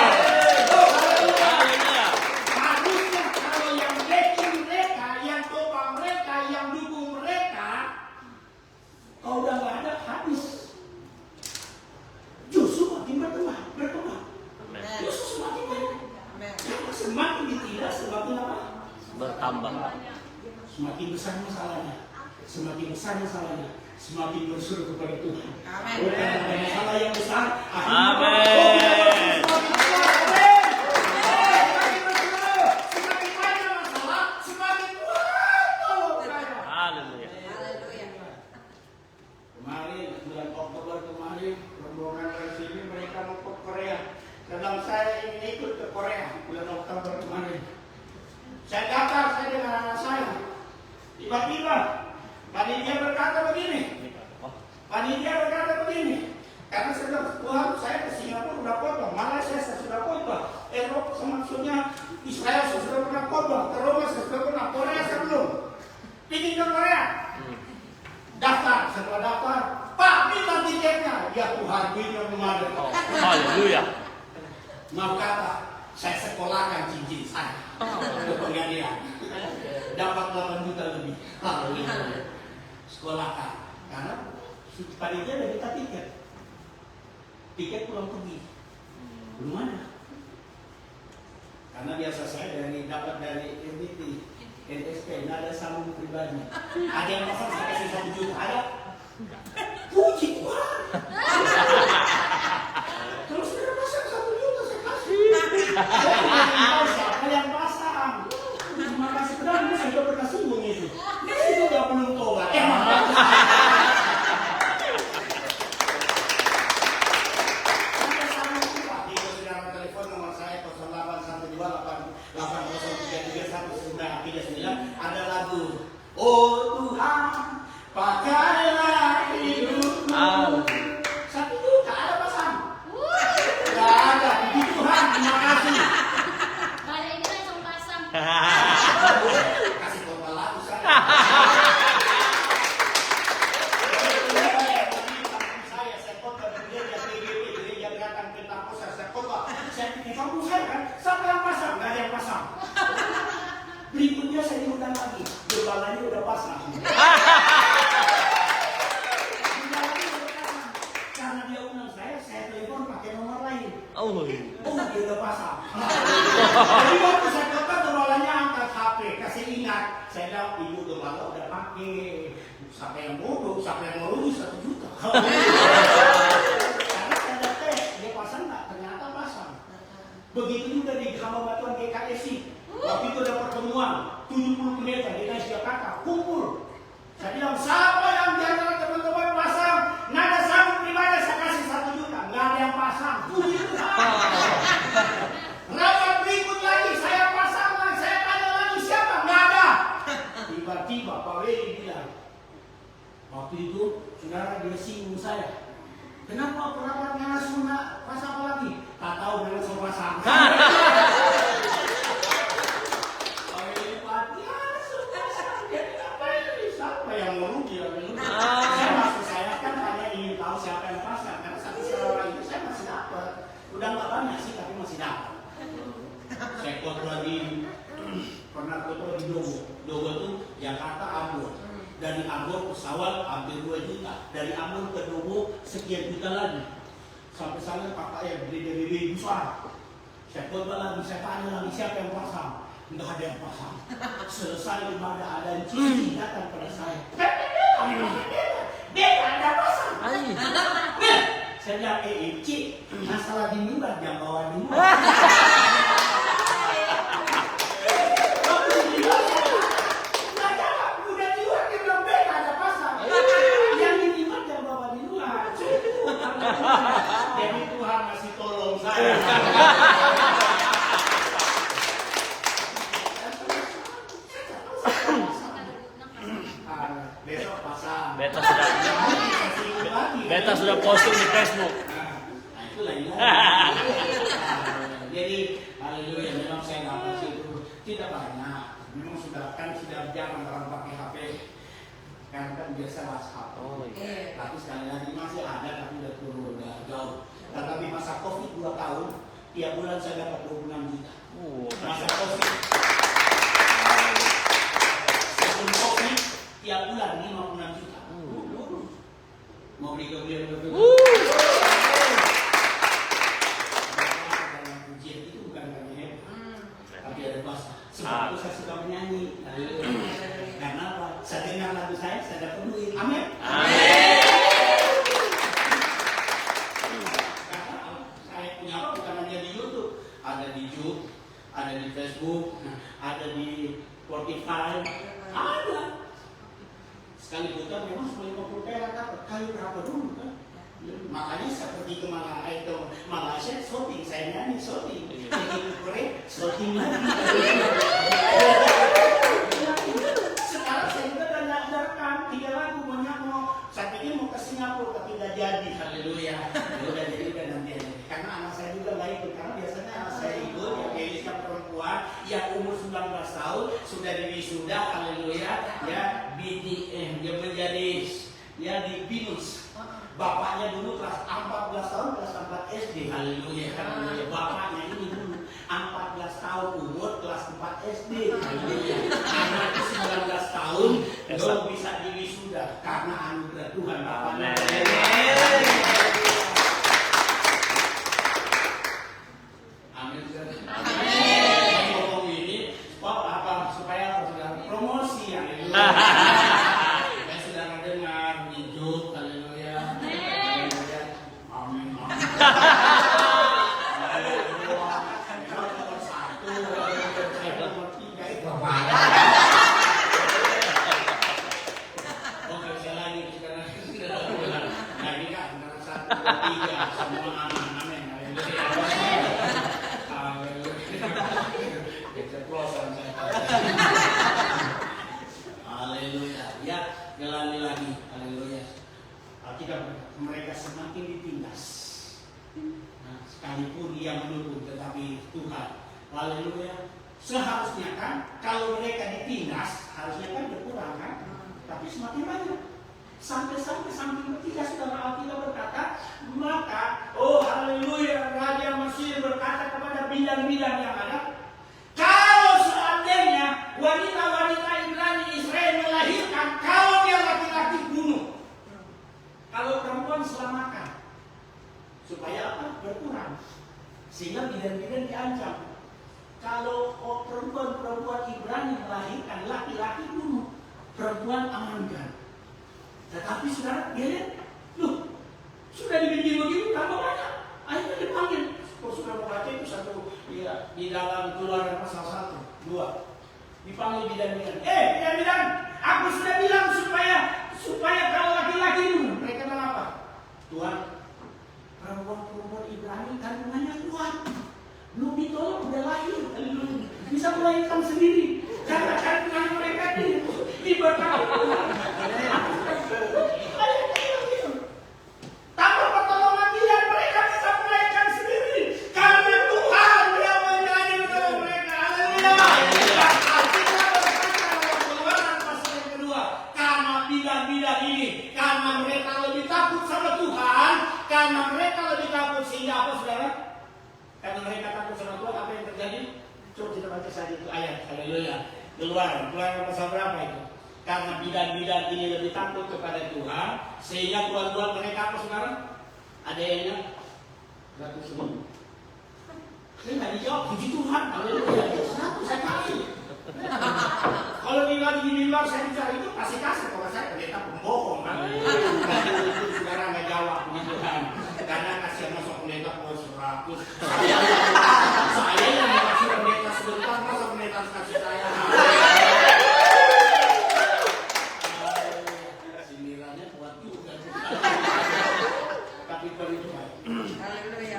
Harusnya kalau yang backing mereka, yang topang mereka, yang dukung mereka, kalau udah nggak ada, habis. Justru makin berkembang. Justru semakin banyak. Semakin ditindas, semakin apa? Bertambah. Semakin besar masalahnya, semakin berseru kepada Tuhan. Amin. Bukan ada masalah yang besar. Amin. Semakin banyak masalah, semakin Tuhan tolong saya. Haleluya. Haleluya. Kemarin bulan Oktober kemarin, rombongan dari sini mereka mau ke Korea. Sedang saya ingin ikut ke Korea bulan Oktober kemarin. Saya daftar, saya dengan anak saya. Tiba-tiba panitia berkata begini, karena Tuhan saya ke Singapura sudah khotbah, Malaysia saya sudah khotbah, Eropa maksudnya Israel saya sudah pernah khotbah, ke Roma saya sudah pernah, Korea saya belum. Ingin ke Korea, daftar, setelah daftar, Pak minta tiketnya, ya Tuhan duitnya kemarin. Haleluya. Mau kata, saya sekolahkan cincin saya ke pengadilan. Dapat 8 juta lebih. Haleluya. Sekolahkan. Karena panitia udah minta tiket. Tiket pulang pergi. Belum ada. Karena biasa saya dapat dari NTT, NSP, nggak ada sambung pribadi. Ada yang pasang saya kasih 1 juta. Ada. Puji Tuhan. Terus dia pasang 1 juta saya kasih. Siapa yang pasang? Terima kasih benar, saya sudah pernah singgung itu. Dia juga belum tobat. Sampai sama juga. Jika sudah telepon nomor saya 081288033199 ada lagu. Oh Tuhan, pakailah hidupku. 1 juta ada pasang. Tidak ada. Puji Tuhan, terima kasih. Balik ini langsung pasang. Kasih total lagu saya. Saya khotbah di gereja PGP, gereja Beratang Pentakosta. Saya khotbah. Saya di kampung saya kan, siapa yang pasang? Nggak ada yang pasang. Berikutnya saya diundang lagi. Gembalanya udah pasang. Gembalanya udah pasang. Karena dia undang saya telepon pakai nomor lain. Oh, Dia udah pasang. Jadi waktu saya khotbah gembalanya angkat HP, kasih ingat. Saya bilang, ibu gembala udah pakai. Siapa yang bodoh, siapa yang mau rugi 1 juta. Karena saya ada tes, dia pasang nggak? Ternyata pasang. Begitu juga di hamba batuan GKSI. Waktu itu ada pertemuan 70 pendeta di Jakarta kumpul. Saya bilang, siapa yang jalan teman-teman pasang? Nggak ada sambung pribadi, saya kasih 1 juta. Nggak ada yang pasang. Puji Tuhan. Rapat berikut lagi, saya pasang lagi, saya tanya lagi siapa? Nggak ada. Tiba-tiba Pak Weli bilang, waktu itu saudara dia singgung saya. Kenapa perapatnya langsung nggak pasang apa lagi? Tak tahu dia langsung pasang. Pak Weli ya langsung pasang. Jadi apa ini? Siapa yang mau rugi? Saya maksud saya kan hanya ingin tahu siapa yang pasang. Karena satu orang itu saya masih dapat. Udah nggak banyak sih, tapi masih dapat. Saya khotbah pernah khotbah di Dogo. Dogo itu Jakarta Ambon. Dari Ambon pesawat hampir 2 juta. Dari Ambon ke Dogo sekian juta lagi. Sampai sana kakak yang beli dari besar. Saya khotbah lagi, saya tanya lagi siapa yang pasang. Nggak ada yang pasang. Selesai ibadah ada yang cici datang pada saya. Dia nggak ada pasang. Saya bilang, Cik, masalah di mimbar jangan bawa di mimbar. Udah di luar dia bilang, nggak ada pasang. Yang di mimbar jangan bawa di luar. Jadi Tuhan masih tolong saya. Beta sudah posting di Facebook. Nah, itu lain lagi. Jadi, haleluya, memang saya dapat itu tidak banyak. Memang sudah jarang orang pakai HP. Karena kan biasa WhatsApp. Oh iya. Tapi sekali lagi masih ada, tapi udah turun, udah jauh. Tetapi masa COVID 2 tahun, tiap bulan saya dapat 26 juta. Masa COVID. Sebelum COVID, tiap bulan 56 juta. Mau beli kebelian pujian itu bukan kami hebat, tapi ada bahasa. Sebab itu saya suka menyanyi. Karena apa? Saya dengar lagu saya dapat duit. Amin. Amin. Karena saya punya apa? Bukan hanya di YouTube, ada di YouTube, ada di Facebook, ada di Spotify, ada. Sekali putar memang 150 perak dapat. Kayu berapa dulu kan? Makanya saya pergi ke Malaysia, shopping, saya nyanyi shopping. Pergi ke Korea, shopping lagi. Sekarang saya juga rekam 3 lagu, saya pikir mau ke Singapura tapi tidak jadi. Haleluya. Udah jadi udah nanti aja. Karena anak saya juga nggak ikut, karena biasanya anak saya ikut yang Elisha perempuan yang umur 19 tahun sudah diwisuda, haleluya, ya BDM, dia menjadi ya di BINUS. Bapaknya dulu kelas 14 tahun, kelas 4 SD, haleluya, haleluya. Bapaknya ini dulu 14 tahun umur kelas 4 SD, haleluya. Anaknya 19 tahun belum bisa diwisuda karena anugerah Tuhan bapaknya. Amin. Amin. Ngomong ini, supaya sudah promosi, haleluya. Saya sudah dengar di YouTube, haleluya. Amin. Haleluya. Ya, jalani lagi. Haleluya. Mereka semakin ditindas. Nah, sekalipun dia mendukung, tetapi Tuhan. Haleluya. Seharusnya kan kalau mereka ditindas, harusnya kan berkurang kan? Tapi semakin banyak. Sampai ketiga saudara Alkitab berkata, maka haleluya, Raja Mesir berkata kepada bidang-bidang yang ada, kalau seandainya wanita-wanita Ibrani Israel melahirkan, kalau dia laki-laki bunuh, kalau perempuan selamatkan, supaya apa? Berkurang, sehingga bidang-bidang diancam. Kalau perempuan Ibrani melahirkan, laki-laki bunuh, perempuan amankan. Tetapi saudara, dia lihat, loh, sudah dibikin begitu, tambah banyak. Akhirnya dipanggil. Kalau sudah membaca itu satu, ya, di dalam Keluaran pasal 1, 2. Dipanggil bidan-bidan. Bidan-bidan, aku sudah bilang supaya kalau laki-laki dulu. Mereka bilang apa? Tuhan, perempuan-perempuan Ibrani kandungannya kuat. Belum ditolong, udah lahir. Bisa melahirkan sendiri. Karena kandungan mereka diberkati Tuhan. Tanpa pertolongan dia, mereka bisa melahirkan sendiri. Karena Tuhan yang menjadi menolong mereka. Haleluya. Artinya berkata dalam Keluaran pasal yang kedua, karena bidan-bidan ini, karena mereka lebih takut sama Tuhan, karena mereka lebih takut, sehingga apa saudara? Karena mereka takut sama Tuhan, apa yang terjadi? Coba kita baca saja itu ayat. Haleluya. Keluaran pasal berapa itu? Karena bidan-bidan ini lebih takut kepada Tuhan, sehingga Tuhan mereka apa sekarang? Ada yang ingat? 100.000. Ini nggak dijawab, puji Tuhan. Haleluya. 100 saya kasih. Kalau di luar saya bicara itu pasti kasih. Kalau saya pendeta pembohong kan? Itu saudara nggak jawab, puji Tuhan. Karena kasihan masuk pendeta kalau 100. Saya yang kasih pendeta sebentar, masa pendeta kasih saya.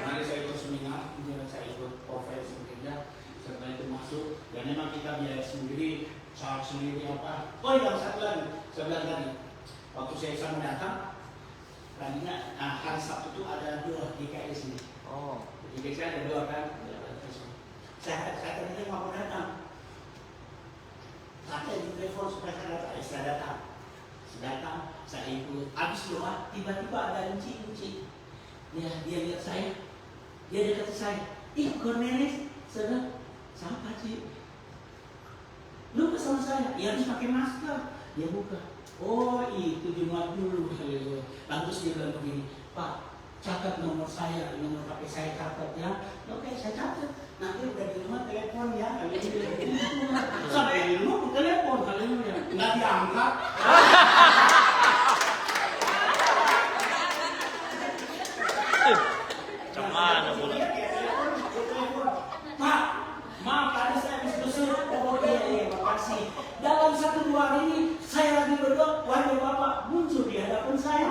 Mari saya ikut seminar, kemudian saya ikut profesi kerja, setelah itu masuk, dan memang kita biaya sendiri, saat sendiri apa. Oh yang satu lagi, saya bilang tadi, waktu saya sama datang, Tadinya hari Sabtu itu ada 2 GKS ini. Oh. Di GKS ada 2 kan. Saya tadinya mau datang. Saya telepon supaya saya datang. Saya ikut. Habis doa, tiba-tiba ada kunci. Dia lihat saya. Dia dekat saya. Ih, Cornelis, saudara, siapa sih? Lu sama saya. Dia harus pakai masker. Dia buka. Oh, itu Jumat dulu. Lantas dia bilang begini, Pak, catat nomor saya, nomor HP saya catat ya. Oke, saya catat. Nanti udah di rumah telepon ya. Sampai di rumah telepon, nggak diangkat. Cuman boleh. Pak, maaf tadi saya habis besar. Oh iya, makasih. Dalam 1-2 hari ini saya lagi berdoa, wahai Bapak muncul di hadapan saya.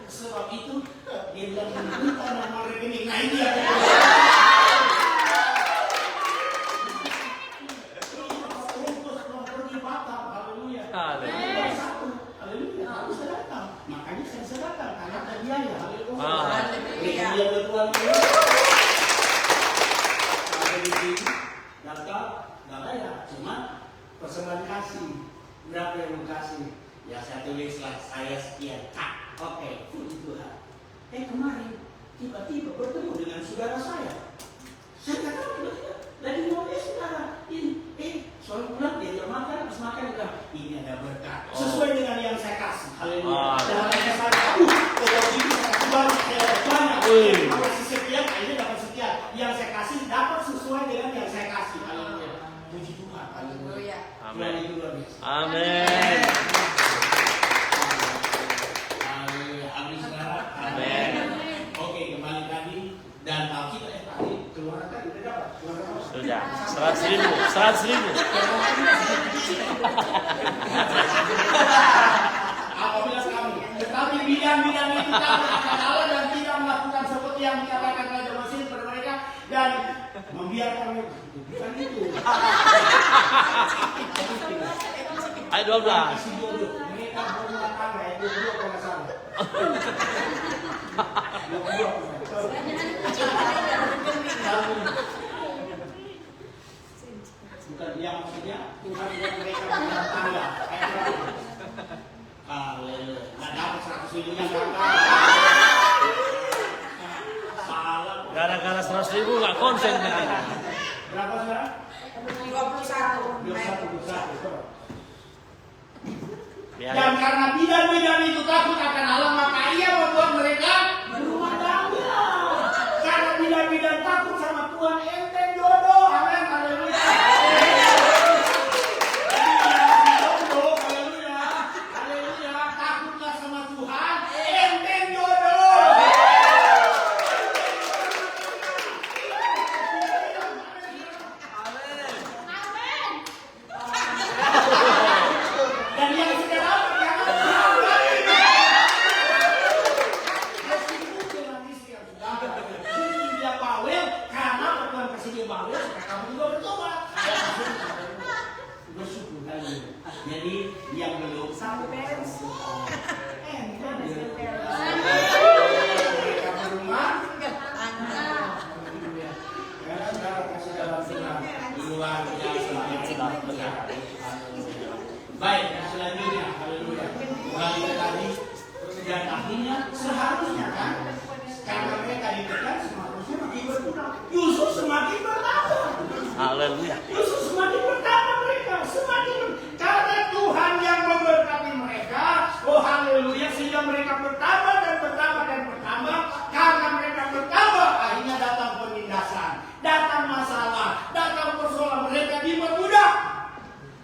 Sebab itu dia bilang minta nomor rekening. Nah ini ya. Makanya saya datang karena ada biaya. Haleluya. Dia bertuan nggak bayar, cuma persembahan kasih. Berapa yang mau kasih? Ya saya tulislah saya sekian. Oke, puji Tuhan. Kemarin tiba-tiba bertemu dengan saudara saya. Saya kata tiba-tiba lagi mau saudara ini. Soal pulang dia makan, habis makan bilang ini ada berkat sesuai dengan yang saya kasih. Haleluya. Dan saya kalau ini saya kasih banyak. Kalau sekian, ini dapat sekian. Yang saya kasih dapat sesuai dengan yang saya kasih. Haleluya. Puji Tuhan. Haleluya. Amin. Amin. Amin. Amin saudara. Amin. Oke, kembali tadi dan kita tadi keluar tadi udah dapat. Sudah. 100.000. Apabila kami, tetapi bidang-bidang itu kami akan Allah dan tidak melakukan seperti yang dikatakan Raja Mesir kepada mereka dan membiarkan bukan itu. Ayat 12. Kasih jodoh. Mereka berumah tangga itu dua kalau nggak salah. Bukan dia maksudnya Tuhan buat mereka berumah tangga. Haleluya. Nggak dapat 100.000 yang gagal. Salah. Gara-gara 100.000 nggak konsen begini. Berapa sekarang? 21. 21. Biar. Dan karena bidan-bidan itu takut akan Allah, maka ia membuat mereka berumah tangga. Karena bidan-bidan takut sama Tuhan, ente jodoh. Amin. Haleluya. Haleluya. Haleluya. Takutlah sama Tuhan, ente jodoh. Dan yang sudah dapat jangan kembali. Meskipun dengan istri yang sudah ada, mungkin dia bawel karena Tuhan kasih dia bawel supaya kamu juga bertobat. Bersyukur kali. Jadi yang belum sampai beres. Mereka berumah. Karena saudara kasih dalam Tuhan luar biasa. Baik, selanjutnya, haleluya. Kembali ke tadi, dan akhirnya seharusnya kan, karena mereka ditekan, seharusnya makin berkurang. Justru semakin bertambah. Haleluya. Justru semakin bertambah mereka, semakin karena Tuhan yang memberkati mereka. Oh haleluya, sehingga mereka bertambah dan bertambah dan bertambah. Karena mereka bertambah, akhirnya datang penindasan, datang masalah, datang persoalan, mereka dipermudah.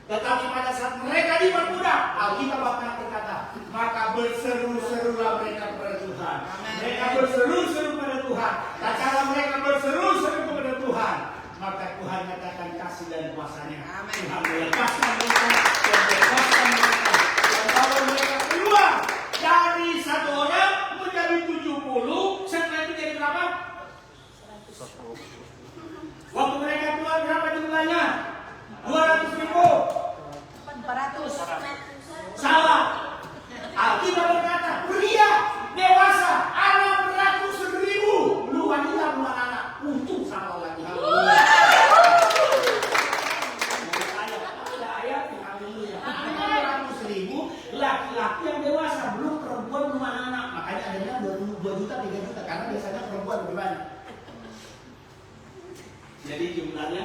Tetapi pada saat mereka dipermudah, Alkitab berkata, maka berseru-serulah mereka kepada Tuhan. Mereka berseru-seru kepada Tuhan. Dan cara mereka berseru-seru kepada Tuhan, maka Tuhan nyatakan kasih dan kuasanya. Tuhan melepaskan mereka dan melepaskan mereka. Dan kalau mereka keluar dari satu orang menjadi 70, setelah itu jadi berapa? 120. laki-laki yang dewasa, belum perempuan, belum anak-anak. Makanya adanya 2 juta, 3 juta, karena biasanya perempuan lebih banyak. Jadi jumlahnya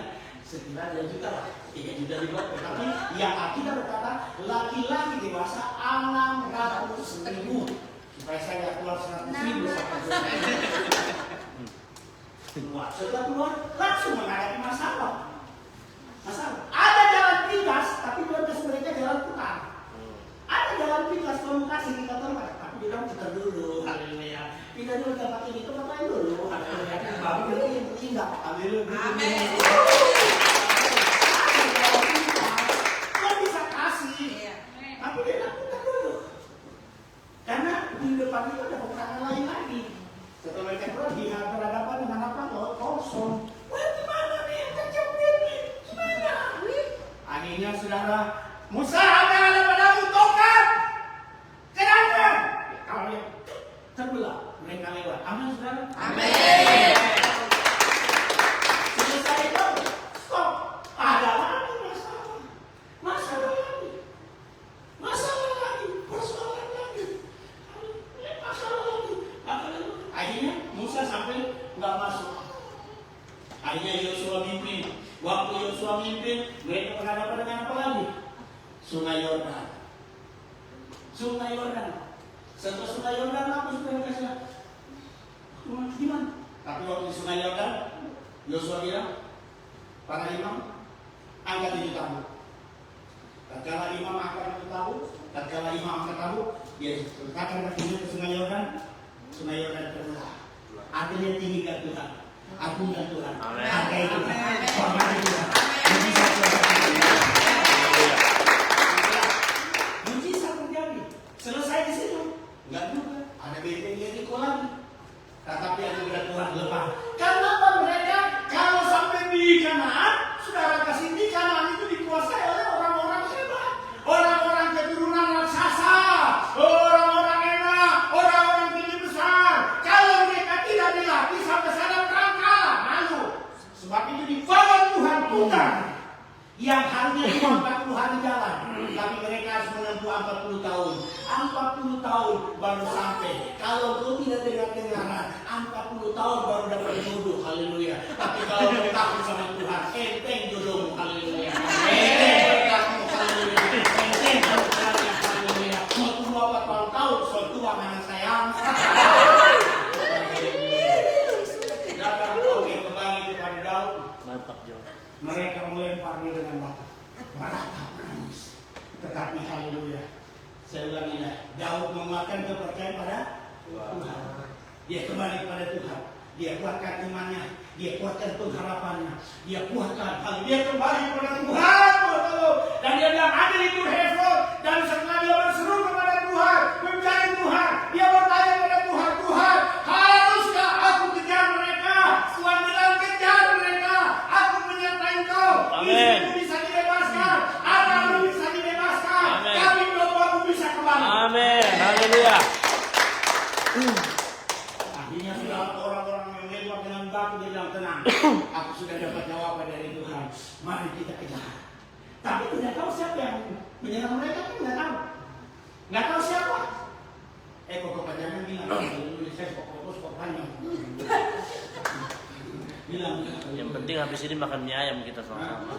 sekitar 2 juta lah, 3 juta di bawah. Tetapi yang Alkitab berkata laki-laki dewasa 600.000. Supaya saya nggak keluar 100.000 sampai setelah keluar langsung menghadapi masalah. Ada jalan pintas, tapi Tuhan kasih mereka jalan putar. Ada jalan pintas, Tuhan kasih kita tempat, tapi dia bilang putar dulu. Haleluya. Pindah dulu tempat ini, tempat lain dulu. Haleluya. Baru dia yang bertindak. Haleluya. Amin. Tuhan bisa kasih, tapi dia nak putar dulu. Karena di depan itu ada peperangan lain lagi. Setelah mereka keluar, dia berhadapan dengan apa? Laut kosong. Wah, gimana nih? Terjepit nih. Gimana? Akhirnya saudara, Musa ada padamu tongkat. Kenapa? Kalau dia terbelah, mereka lewat. Amin, saudara. Amin. Selesai itu, stop. Ada lagi masalah lagi. Persoalan lagi. Akhirnya Musa sampai nggak masuk. Akhirnya Yosua mimpin. Waktu Yosua mimpin, mereka berhadapan dengan apa lagi? Sungai Yordan. Setelah Sungai Yordan, apa sudah kasih? Gimana? Tapi waktu di Sungai Yordan, Yosua bilang, para imam, angkat ini tahu. Tatkala imam angkat tahu, dia berkata ke Sungai Yordan. Sungai Yordan terbelah. Artinya tinggikan Tuhan, agungkan Tuhan, hargai Tuhan, hormati Tuhan. Mujizat terjadi. Selesai di situ, enggak juga. Ada benteng Yeriko lagi. Tetapi anugerah Tuhan lepas. Kenapa mereka kalau sampai di Kanaan, saudara kasih di Kanaan itu dikuasai oleh orang-orang hebat, orang-orang keturunan raksasa, orang-orang enak, orang-orang tinggi besar. Kalau mereka tidak dilatih sampai sana merangka malu. Sebab itu dibawa Tuhan putar. Yang hanya 40 hari jalan, tapi mereka harus menempuh 40 tahun. 40 tahun baru sampai. Kalau kau tidak dengar-dengaran, 40 tahun baru dapat jodoh. Haleluya. Tapi kalau kau takut sama Tuhan, enteng jodohmu. Haleluya. Enteng berkatmu. Haleluya. Enteng berkatmu. Haleluya. Mau tua 40 tahun, so tua mana sayang. Datang oke kembali kepada Daud. Mantap Joe. Mereka melempar dia dengan batu. Mereka menangis. Tetapi haleluya. Saya ulang ini. Daud menguatkan kepercayaan pada Tuhan. Dia kembali kepada Tuhan. Dia kuatkan imannya. Dia kuatkan pengharapannya. Dia kuatkan. Dia kembali kepada Tuhan. Dan dia bilang ada itu Hefron. Dan setelah dia berseru kepada Tuhan, mencari Tuhan, dia bertanya kepada Tuhan, Tuhan, haruskah aku kejar mereka? Tuhan bilang kejar mereka. Aku menyertai engkau. Istrimu bisa dibebaskan. Anakmu bisa dibebaskan. Kami bapakmu bisa kembali. Amin. Haleluya. Akhirnya sudah orang-orang yang lewat dengan batu dia bilang tenang. Aku sudah dapat jawaban dari Tuhan. Mari kita kejar. Tapi tidak tahu siapa yang menyerang mereka, tidak tahu. Nggak tahu siapa. Kok panjangan bilang, saya kok panjang. Bilang. Yang penting habis ini makan mie ayam kita sama-sama.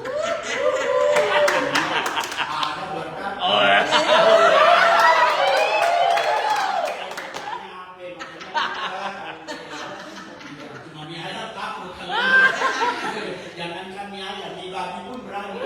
Ada berkat. Oh ya. Cuma mie ayam takut. Jangankan mie ayam, mie babi pun berani.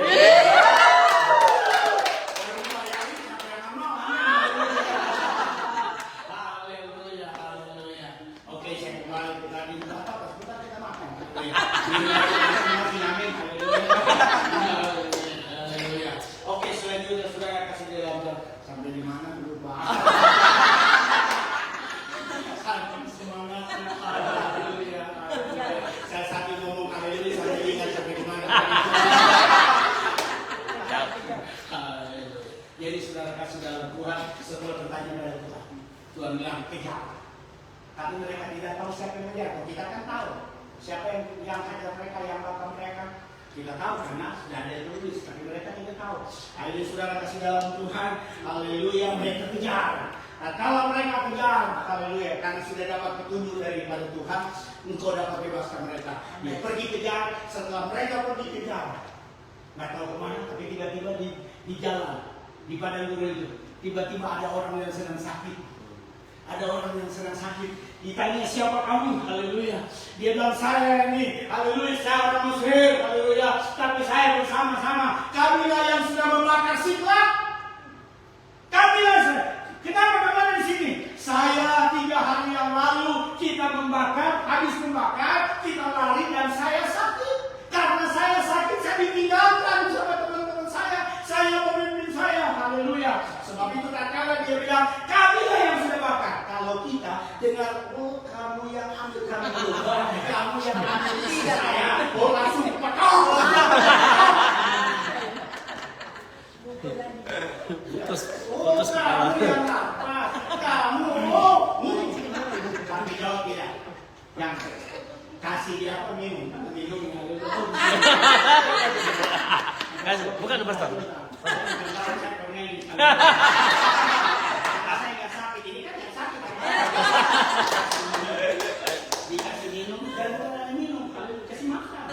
Oke, selanjutnya saudara kasih dia lanjut sampai di mana dulu Pak? Semangat, haleluya. Saya sambil ngomong haleluya sambil ingat sampai di mana. Jadi saudara kasih dalam Tuhan setelah bertanya pada Tuhan, Tuhan bilang kejar. Tapi mereka tidak tahu siapa yang mengejar. Kita kan tahu siapa yang hajar mereka, yang bakar mereka. Kita tahu karena sudah ada yang tulis, tapi mereka tidak tahu. Haleluya, saudara kasih dalam Tuhan. Haleluya, mereka kejar. Nah, kalau mereka kejar, haleluya, karena sudah dapat petunjuk daripada Tuhan, engkau dapat bebaskan mereka. Ya, pergi kejar. Setelah mereka pergi kejar, nggak tahu kemana, tapi tiba-tiba di jalan, di padang gurun itu, tiba-tiba ada orang yang sedang sakit. Ada orang yang sedang sakit. Ditanya, siapa kamu? Haleluya. Dia bilang, saya ini, haleluya, saya orang Mesir, haleluya. Tapi saya bersama-sama. Kamilah yang sudah membakar Siklag. Kamilah, kenapa kemana di sini? Saya 3 hari yang lalu kita membakar, habis membakar, kita lari dan saya sakit. Karena saya sakit, saya ditinggalkan sama teman-teman saya pemimpin saya, haleluya. Sebab itu tatkala dia bilang, kamilah yang sudah bakar. Kalau kita dengar, oh kamu yang ambil, kamu yang ambil, tidak saya, oh langsung potong. Putus Kamu yang apa? Kamu, tapi jawab tidak. Yang kasih dia apa minum? Bukan pastor. Saya nggak sakit, ini kan yang sakit. Dikasih minum dan bukan minum, kalau dikasih makan.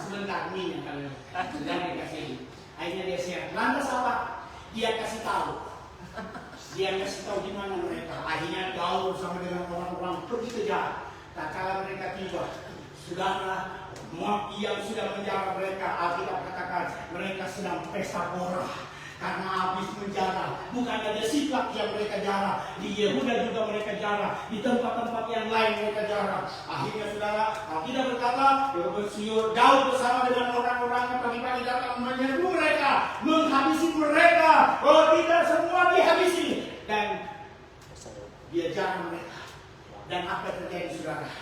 Sebentar minum kalau sudah dikasih. Akhirnya dia sehat. Lantas apa? Dia kasih tahu. Dia kasih tahu di mana mereka. Akhirnya gaul sama dengan orang-orang pergi kejar. Tak kala mereka tiba, saudara, yang sudah menjara mereka, Alkitab katakan mereka sedang pesta pora karena habis menjara. Bukan ada Siklag yang mereka jara, di Yehuda juga mereka jara, di tempat-tempat yang lain mereka jara. Akhirnya saudara, Alkitab berkata, Daud bersama dengan orang-orang yang pagi-pagi datang menyerbu mereka, menghabisi mereka. Oh tidak, semua dihabisi dan dia jara mereka. Dan apa yang terjadi saudara?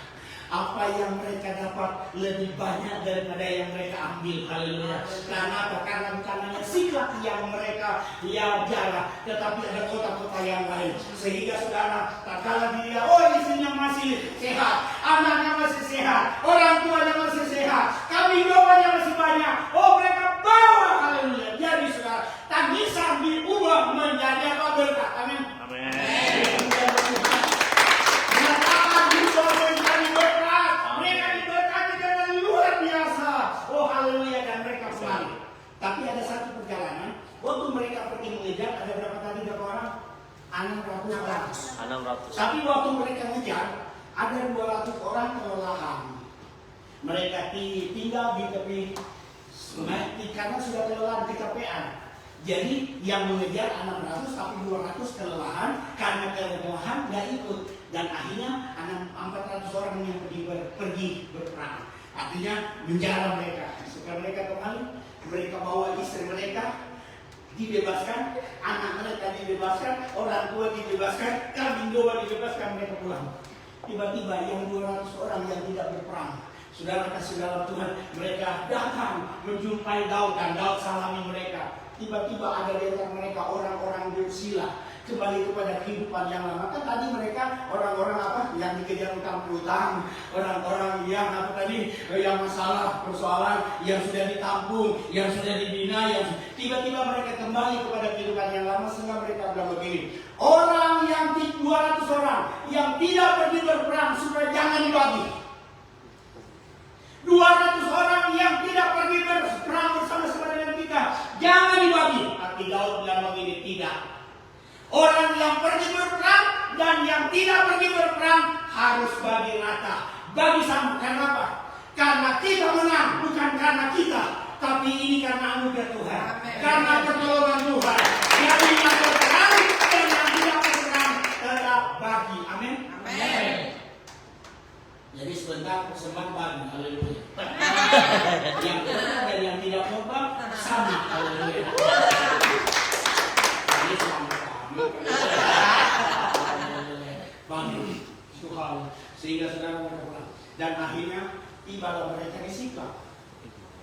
Apa yang mereka dapat lebih banyak daripada yang mereka ambil. Haleluya. Karena apa? Karena bukan hanya Siklag yang mereka jara, tetapi ada kota-kota yang lain. Sehingga saudara, tak kala dia, oh istrinya masih sehat, anaknya masih sehat, orang tuanya masih sehat, kambing dombanya masih banyak. Oh mereka bawa, haleluya. Jadi saudara, tangisan diubah menjadi apa? Berkat. Amin. Amin. Tapi ada satu perjalanan, waktu mereka pergi mengejar, ada berapa tadi berapa orang? 600 orang. 600. Tapi waktu mereka mengejar, ada 200 orang kelelahan. Mereka tinggal di tepi sungai karena sudah kelelahan kecapean. Jadi yang mengejar 600 tapi 200 kelelahan, karena kelelahan nggak ikut. Dan akhirnya 400 orang yang pergi berperang. Artinya menjara mereka. Supaya mereka kembali, mereka bawa istri mereka dibebaskan, anak mereka dibebaskan, orang tua dibebaskan, kambing domba dibebaskan, mereka pulang. Tiba-tiba yang 200 orang yang tidak berperang, saudara kasih dalam Tuhan, mereka datang menjumpai Daud dan Daud salami mereka. Tiba-tiba ada di antara mereka orang-orang bersila kembali kepada kehidupan yang lama. Kan tadi mereka orang-orang apa yang dikejar utang-utang, orang-orang yang apa tadi yang masalah persoalan yang sudah ditampung, yang sudah dibina, yang tiba-tiba mereka kembali kepada kehidupan yang lama. Sehingga mereka bilang begini, orang yang 200 orang yang tidak pergi berperang supaya jangan dibagi. 200 orang yang tidak pergi berperang bersama-sama dengan kita jangan dibagi. Tapi Daud bilang begini, tidak. Orang yang pergi berperang dan yang tidak pergi berperang harus bagi rata, bagi sama. Karena apa? Karena kita menang, bukan karena kita, tapi ini karena anugerah Tuhan. Amen. Karena pertolongan Tuhan. Jadi yang berperang dan yang tidak berperang tetap bagi. Amin. Amin. Jadi sebentar persembahan bagi. Haleluya. Yang berperang dan yang tidak berperang sama. Haleluya. Ini sama. Tuhan, sehingga saudara mereka pulang. Dan akhirnya tibalah mereka di Siklag.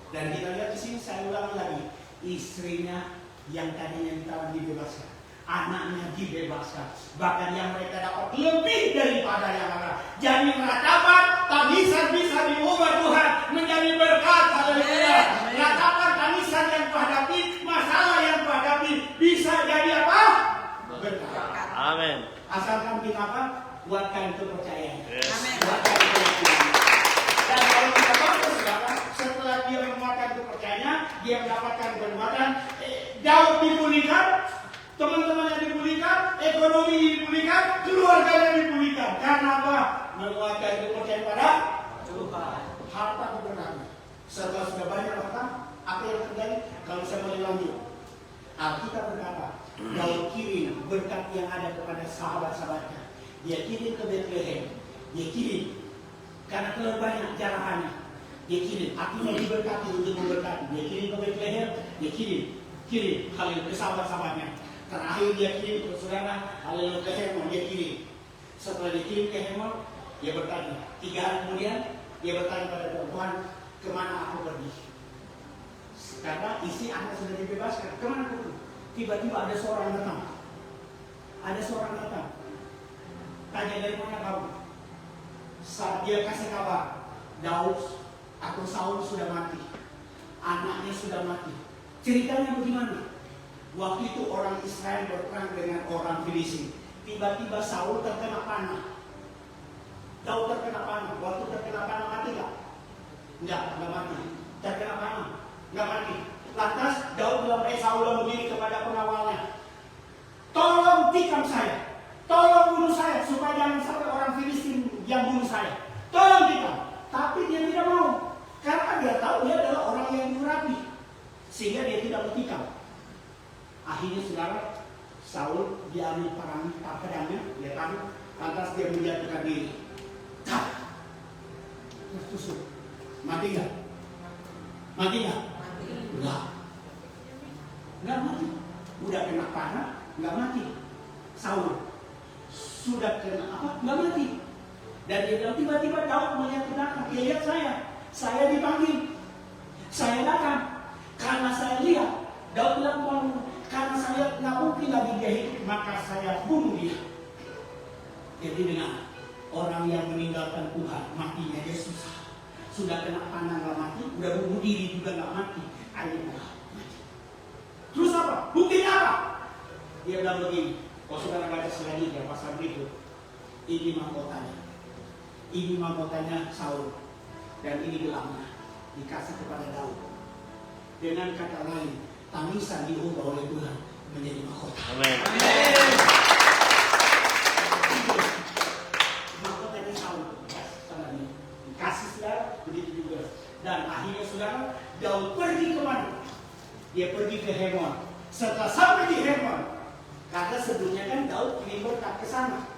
Dan kita lihat di sini, saya ulang lagi, istrinya yang tadinya ditahan dibebaskan, anaknya dibebaskan. Bahkan yang mereka dapat lebih daripada yang ada. Jadi ratapan tangisan bisa diubah Tuhan menjadi berkat. Haleluya. Ratapan tangisan yang kuhadapi, masalah yang kuhadapi bisa jadi apa? Berkat. Amin. Asalkan kita apa? Buatkan kepercayaan. Yes. Buatkan keyakinan. Dan kalau kita baca saudara, setelah dia menguatkan kepercayaannya, dia mendapatkan perbuatan. Daud dipulihkan, teman-temannya dipulihkan, ekonomi dipulihkan, keluarganya dipulihkan. Karena apa? Menguatkan kepercayaan pada Tuhan. Harta keberkatan. Setelah sudah banyak harta, apa yang terjadi? Kalau saya boleh lanjut, Alkitab berkata, Daud kirim berkat yang ada kepada sahabat-sahabatnya. Dia kirim ke Bethlehem. Dia kirim karena terlalu banyak jarahannya. Dia kirim, artinya diberkati untuk memberkati. Dia kirim ke Bethlehem. Dia kirim hal ke sahabat-sahabatnya. Terakhir dia kirim ke saudara, hal ke Hemon. Dia kirim. Setelah dia kirim ke Hemon, dia bertanya. 3 hari kemudian, dia bertanya pada Tuhan, kemana aku pergi? Karena isi Anda sudah dibebaskan. Kemana aku pergi? Tiba-tiba ada seorang datang. Tanya, dari mana kamu? Saat dia kasih kabar, Daud atau Saul sudah mati. Anaknya sudah mati. Ceritanya bagaimana? Waktu itu orang Israel berperang dengan orang Filistin. Tiba-tiba Saul terkena panah. Daud terkena panah. Waktu terkena panah mati gak? Enggak mati. Terkena panah, enggak mati. Lantas Daud bilang, Saul begini kepada pengawalnya, tolong tikam saya, tolong bunuh saya, supaya jangan sampai orang Filistin yang bunuh saya. Tolong tikam. Tapi dia tidak mau, karena dia tahu dia adalah orang yang murapi, sehingga dia tidak mau tikam. Akhirnya saudara, Saul diambil pedangnya, dia taruh, lantas dia menjatuhkan diri. Tertusuk. Mati nggak? Nggak mati. Udah kena panah, nggak mati. Saul sudah kena apa? Nggak mati. Dan dia bilang, tiba-tiba Daud melihat ke belakang. Dia lihat saya dipanggil, saya datang. Karena saya lihat, Daud bilang, karena saya lihat nggak mungkin lagi dia hidup, maka saya bunuh dia. Jadi dengan orang yang meninggalkan Tuhan, matinya dia susah. Sudah kena panah nggak mati, udah bunuh diri juga nggak mati. Akhirnya mati. Terus apa? Buktinya apa? Dia bilang begini. Kalau saudara baca selanjutnya pasal berikut, ini mahkotanya Saul, dan ini gelangnya dikasih kepada Daud. Dengan kata lain, tangisan diubah oleh Tuhan menjadi mahkota. Amin. Mahkotanya Saul dikasih saudara, begitu juga. Dan akhirnya saudara, Daud pergi kemana? Dia pergi ke Hemon. Setelah sampai di Hemon, karena sebelumnya kan Daud kirim berkat ke sana.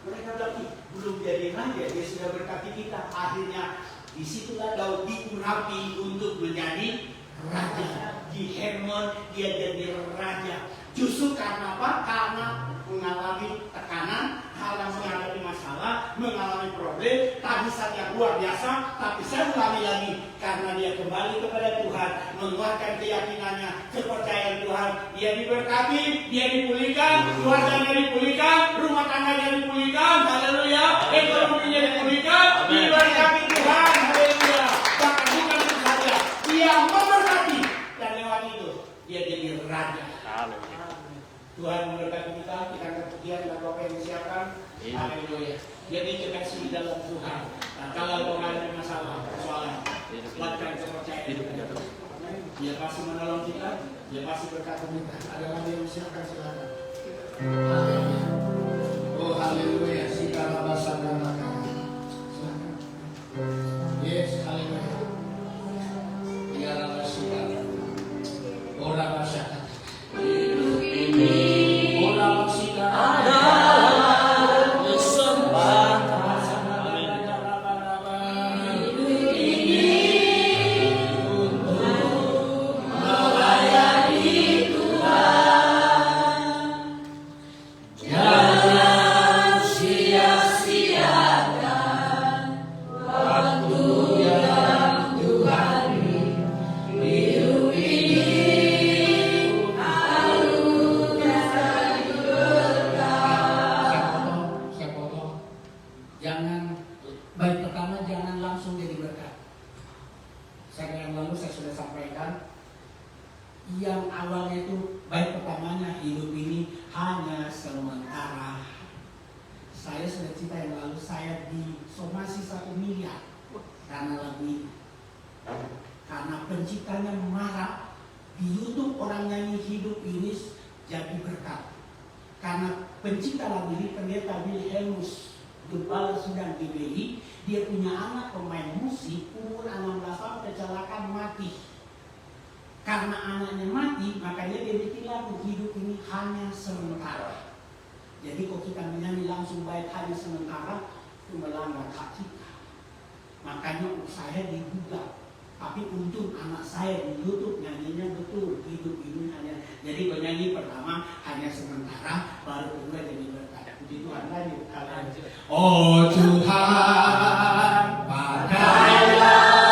Mereka bilang, belum jadi raja, dia sudah berkati kita. Akhirnya disitulah Daud diurapi untuk menjadi raja. Di Hemon dia jadi raja. Justru karena apa? Karena mengalami tekanan, menghadapi masalah, mengalami problem, tangisan yang luar biasa. Tapi saya ulangi lagi, karena dia kembali kepada Tuhan, menguatkan keyakinannya, kepercayaan Tuhan. Dia diberkati, dia dipulihkan, keluarganya dipulihkan, rumah tangganya dipulihkan, haleluya, ekonominya dipulihkan, diberkati Tuhan, haleluya. Bahkan bukan itu saja, dia memberkati, dan lewat itu dia jadi raja. Tuhan memberkati kita kemudian dan Bapak yang disiapkan. Haleluya. Jadi kita kasih dalam Tuhan. Nah, kalau mengalami masalah, persoalan, kuatkan kepercayaan. Dia pasti menolong kita, dia pasti berkata kita. Ada lagi yang disiapkan, silakan. Haleluya. Oh haleluya. Sikala bahasa dan silakan. Yes, haleluya. Biarlah sikala. Ora bahasa. sementara. Saya sudah cerita yang lalu, saya disomasi 1 miliar karena lagu ini. Karena penciptanya marah, di YouTube orang nyanyi hidup ini jadi berkat. Karena pencipta lagu ini pendeta Wilhelmus Gembala Sudan GBI, dia punya anak pemain musik umur 16 tahun kecelakaan mati. Karena anaknya mati, makanya dia bikin lagu hidup ini hanya sementara. Jadi kalau kita menyanyi langsung baik hanya sementara, itu melanggar hak kita. Makanya saya digugat. Tapi untung anak saya di YouTube nyanyinya betul, hidup ini hanya. Jadi penyanyi pertama hanya sementara, baru kedua jadi berkat. Puji Tuhan, lanjut. Oh Tuhan, pakailah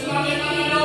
sebagai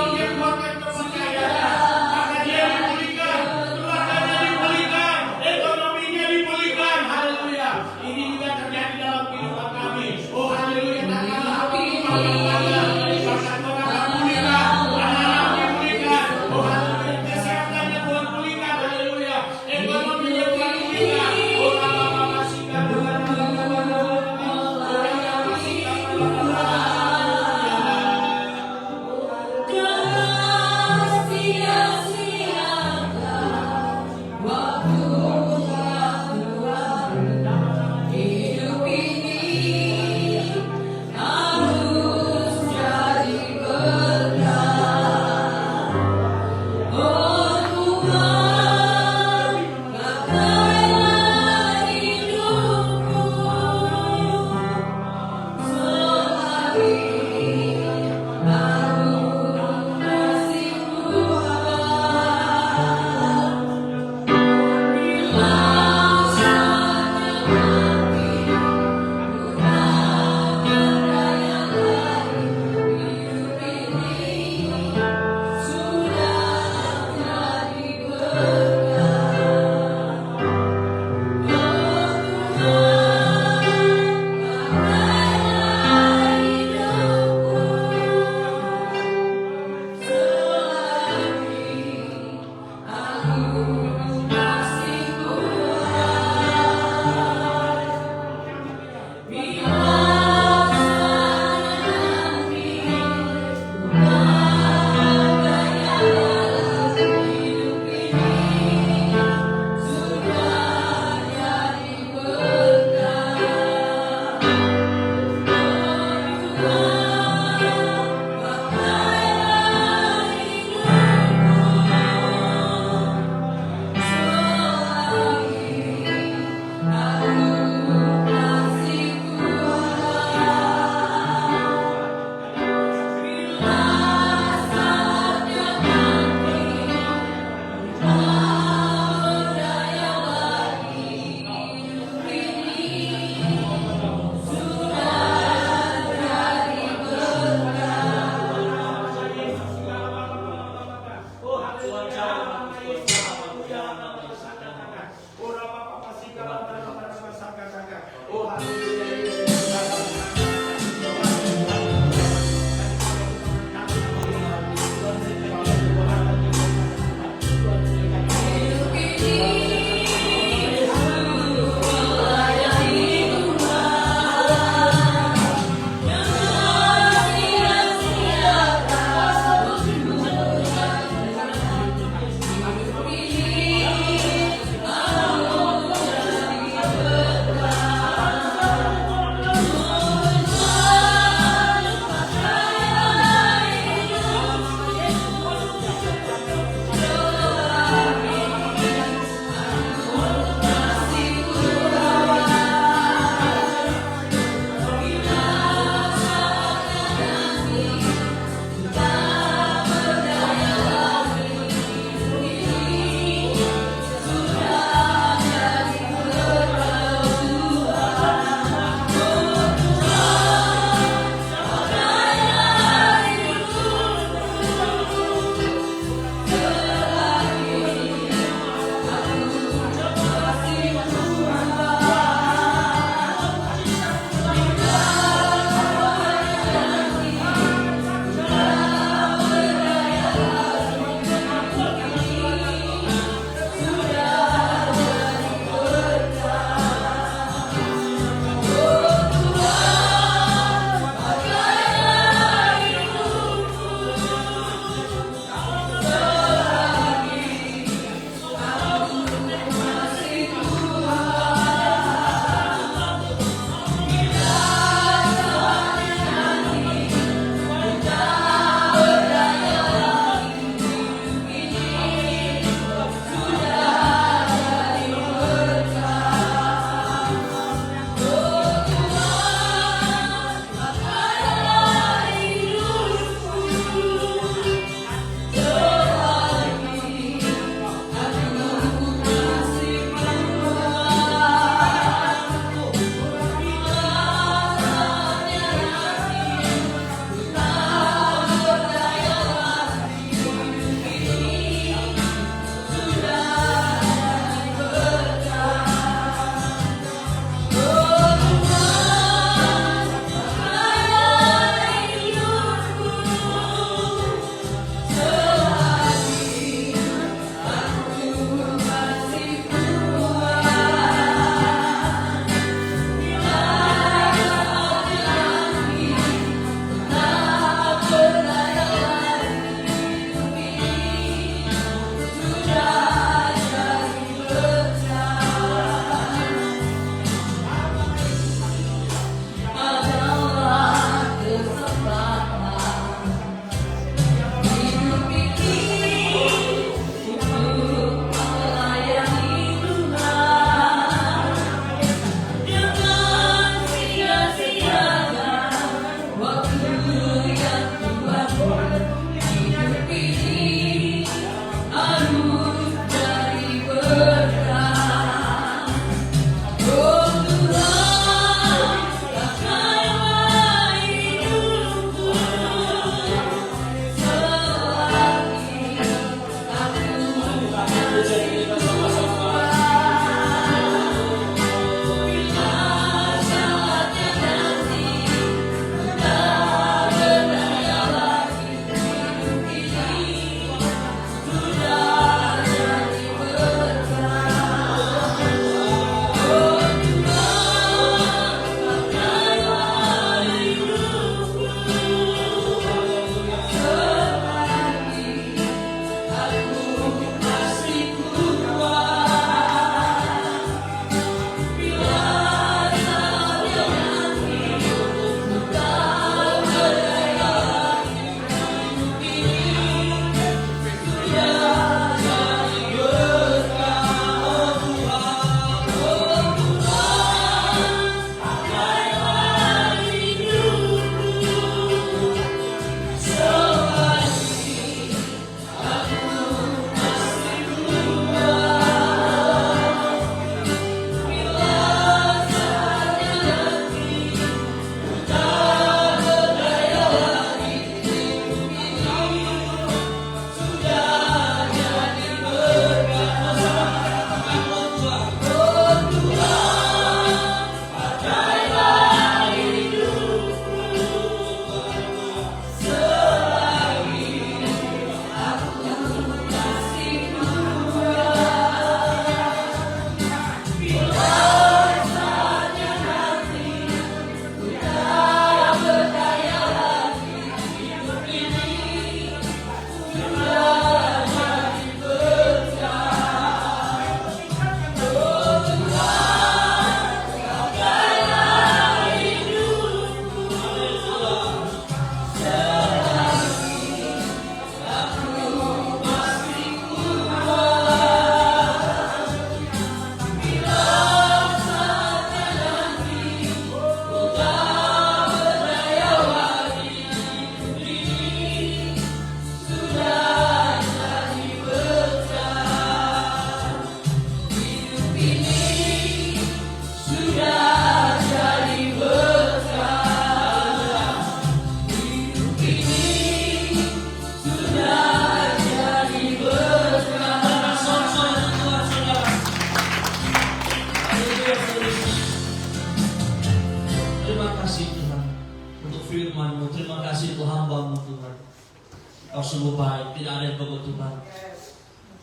sungguh baik, tidak ada yang kebetulan.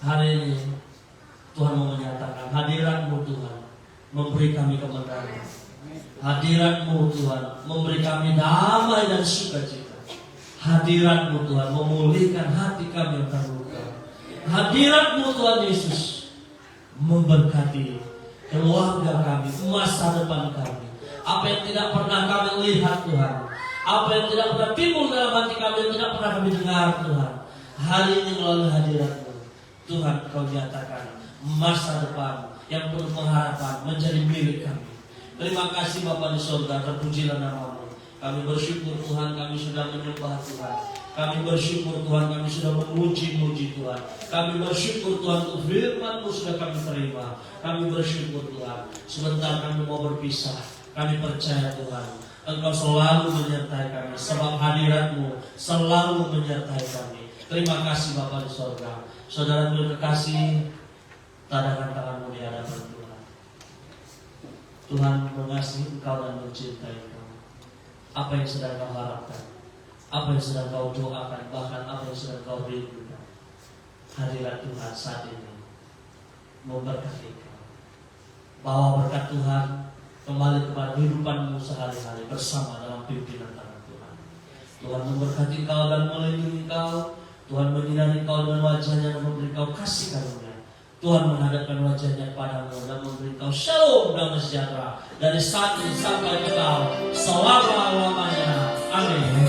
Hari ini Tuhan mau menyatakan hadirat-Mu Tuhan memberi kami kemenangan. Hadirat-Mu Tuhan memberi kami damai dan sukacita. Hadirat-Mu Tuhan memulihkan hati kami yang terluka. Hadirat-Mu Tuhan Yesus memberkati keluarga kami, masa depan kami. Apa yang tidak pernah kami lihat Tuhan, apa yang tidak pernah timbul dalam hati kami, yang tidak pernah kami dengar Tuhan, hari ini melalui hadirat-Mu Tuhan Kau nyatakan masa depan yang penuh pengharapan menjadi milik kami. Terima kasih Bapa di surga, terpujilah nama-Mu. Kami bersyukur Tuhan, kami sudah menyembah Tuhan. Kami bersyukur Tuhan, kami sudah memuji-muji Tuhan. Kami bersyukur Tuhan untuk firman-Mu sudah kami terima. Kami bersyukur Tuhan, sebentar kami mau berpisah. Kami percaya Tuhan, Engkau selalu menyertai kami, sebab hadirat-Mu selalu menyertai kami. Terima kasih Bapa di surga. Saudara berkasih, tadahkan tangan-Mu di hadapan Tuhan. Tuhan mengasihi Engkau dan mencintai Engkau. Apa yang sedang Kau harapkan, apa yang sedang Kau doakan, bahkan apa yang sedang Kau rindukan, hadirat Tuhan saat ini memberkati Kau. Bawa berkat Tuhan kembali kepada kehidupan-Mu sehari-hari bersama dalam pimpinan tangan Tuhan. Tuhan memberkati Kau dan melindungi Kau. Tuhan menyinari Kau dengan wajah-Nya dan memberi Kau kasih karunia. Tuhan menghadapkan wajah-Nya kepadamu dan memberi Kau shalom damai sejahtera dari saat ini sampai kekal selama-lamanya. Amin.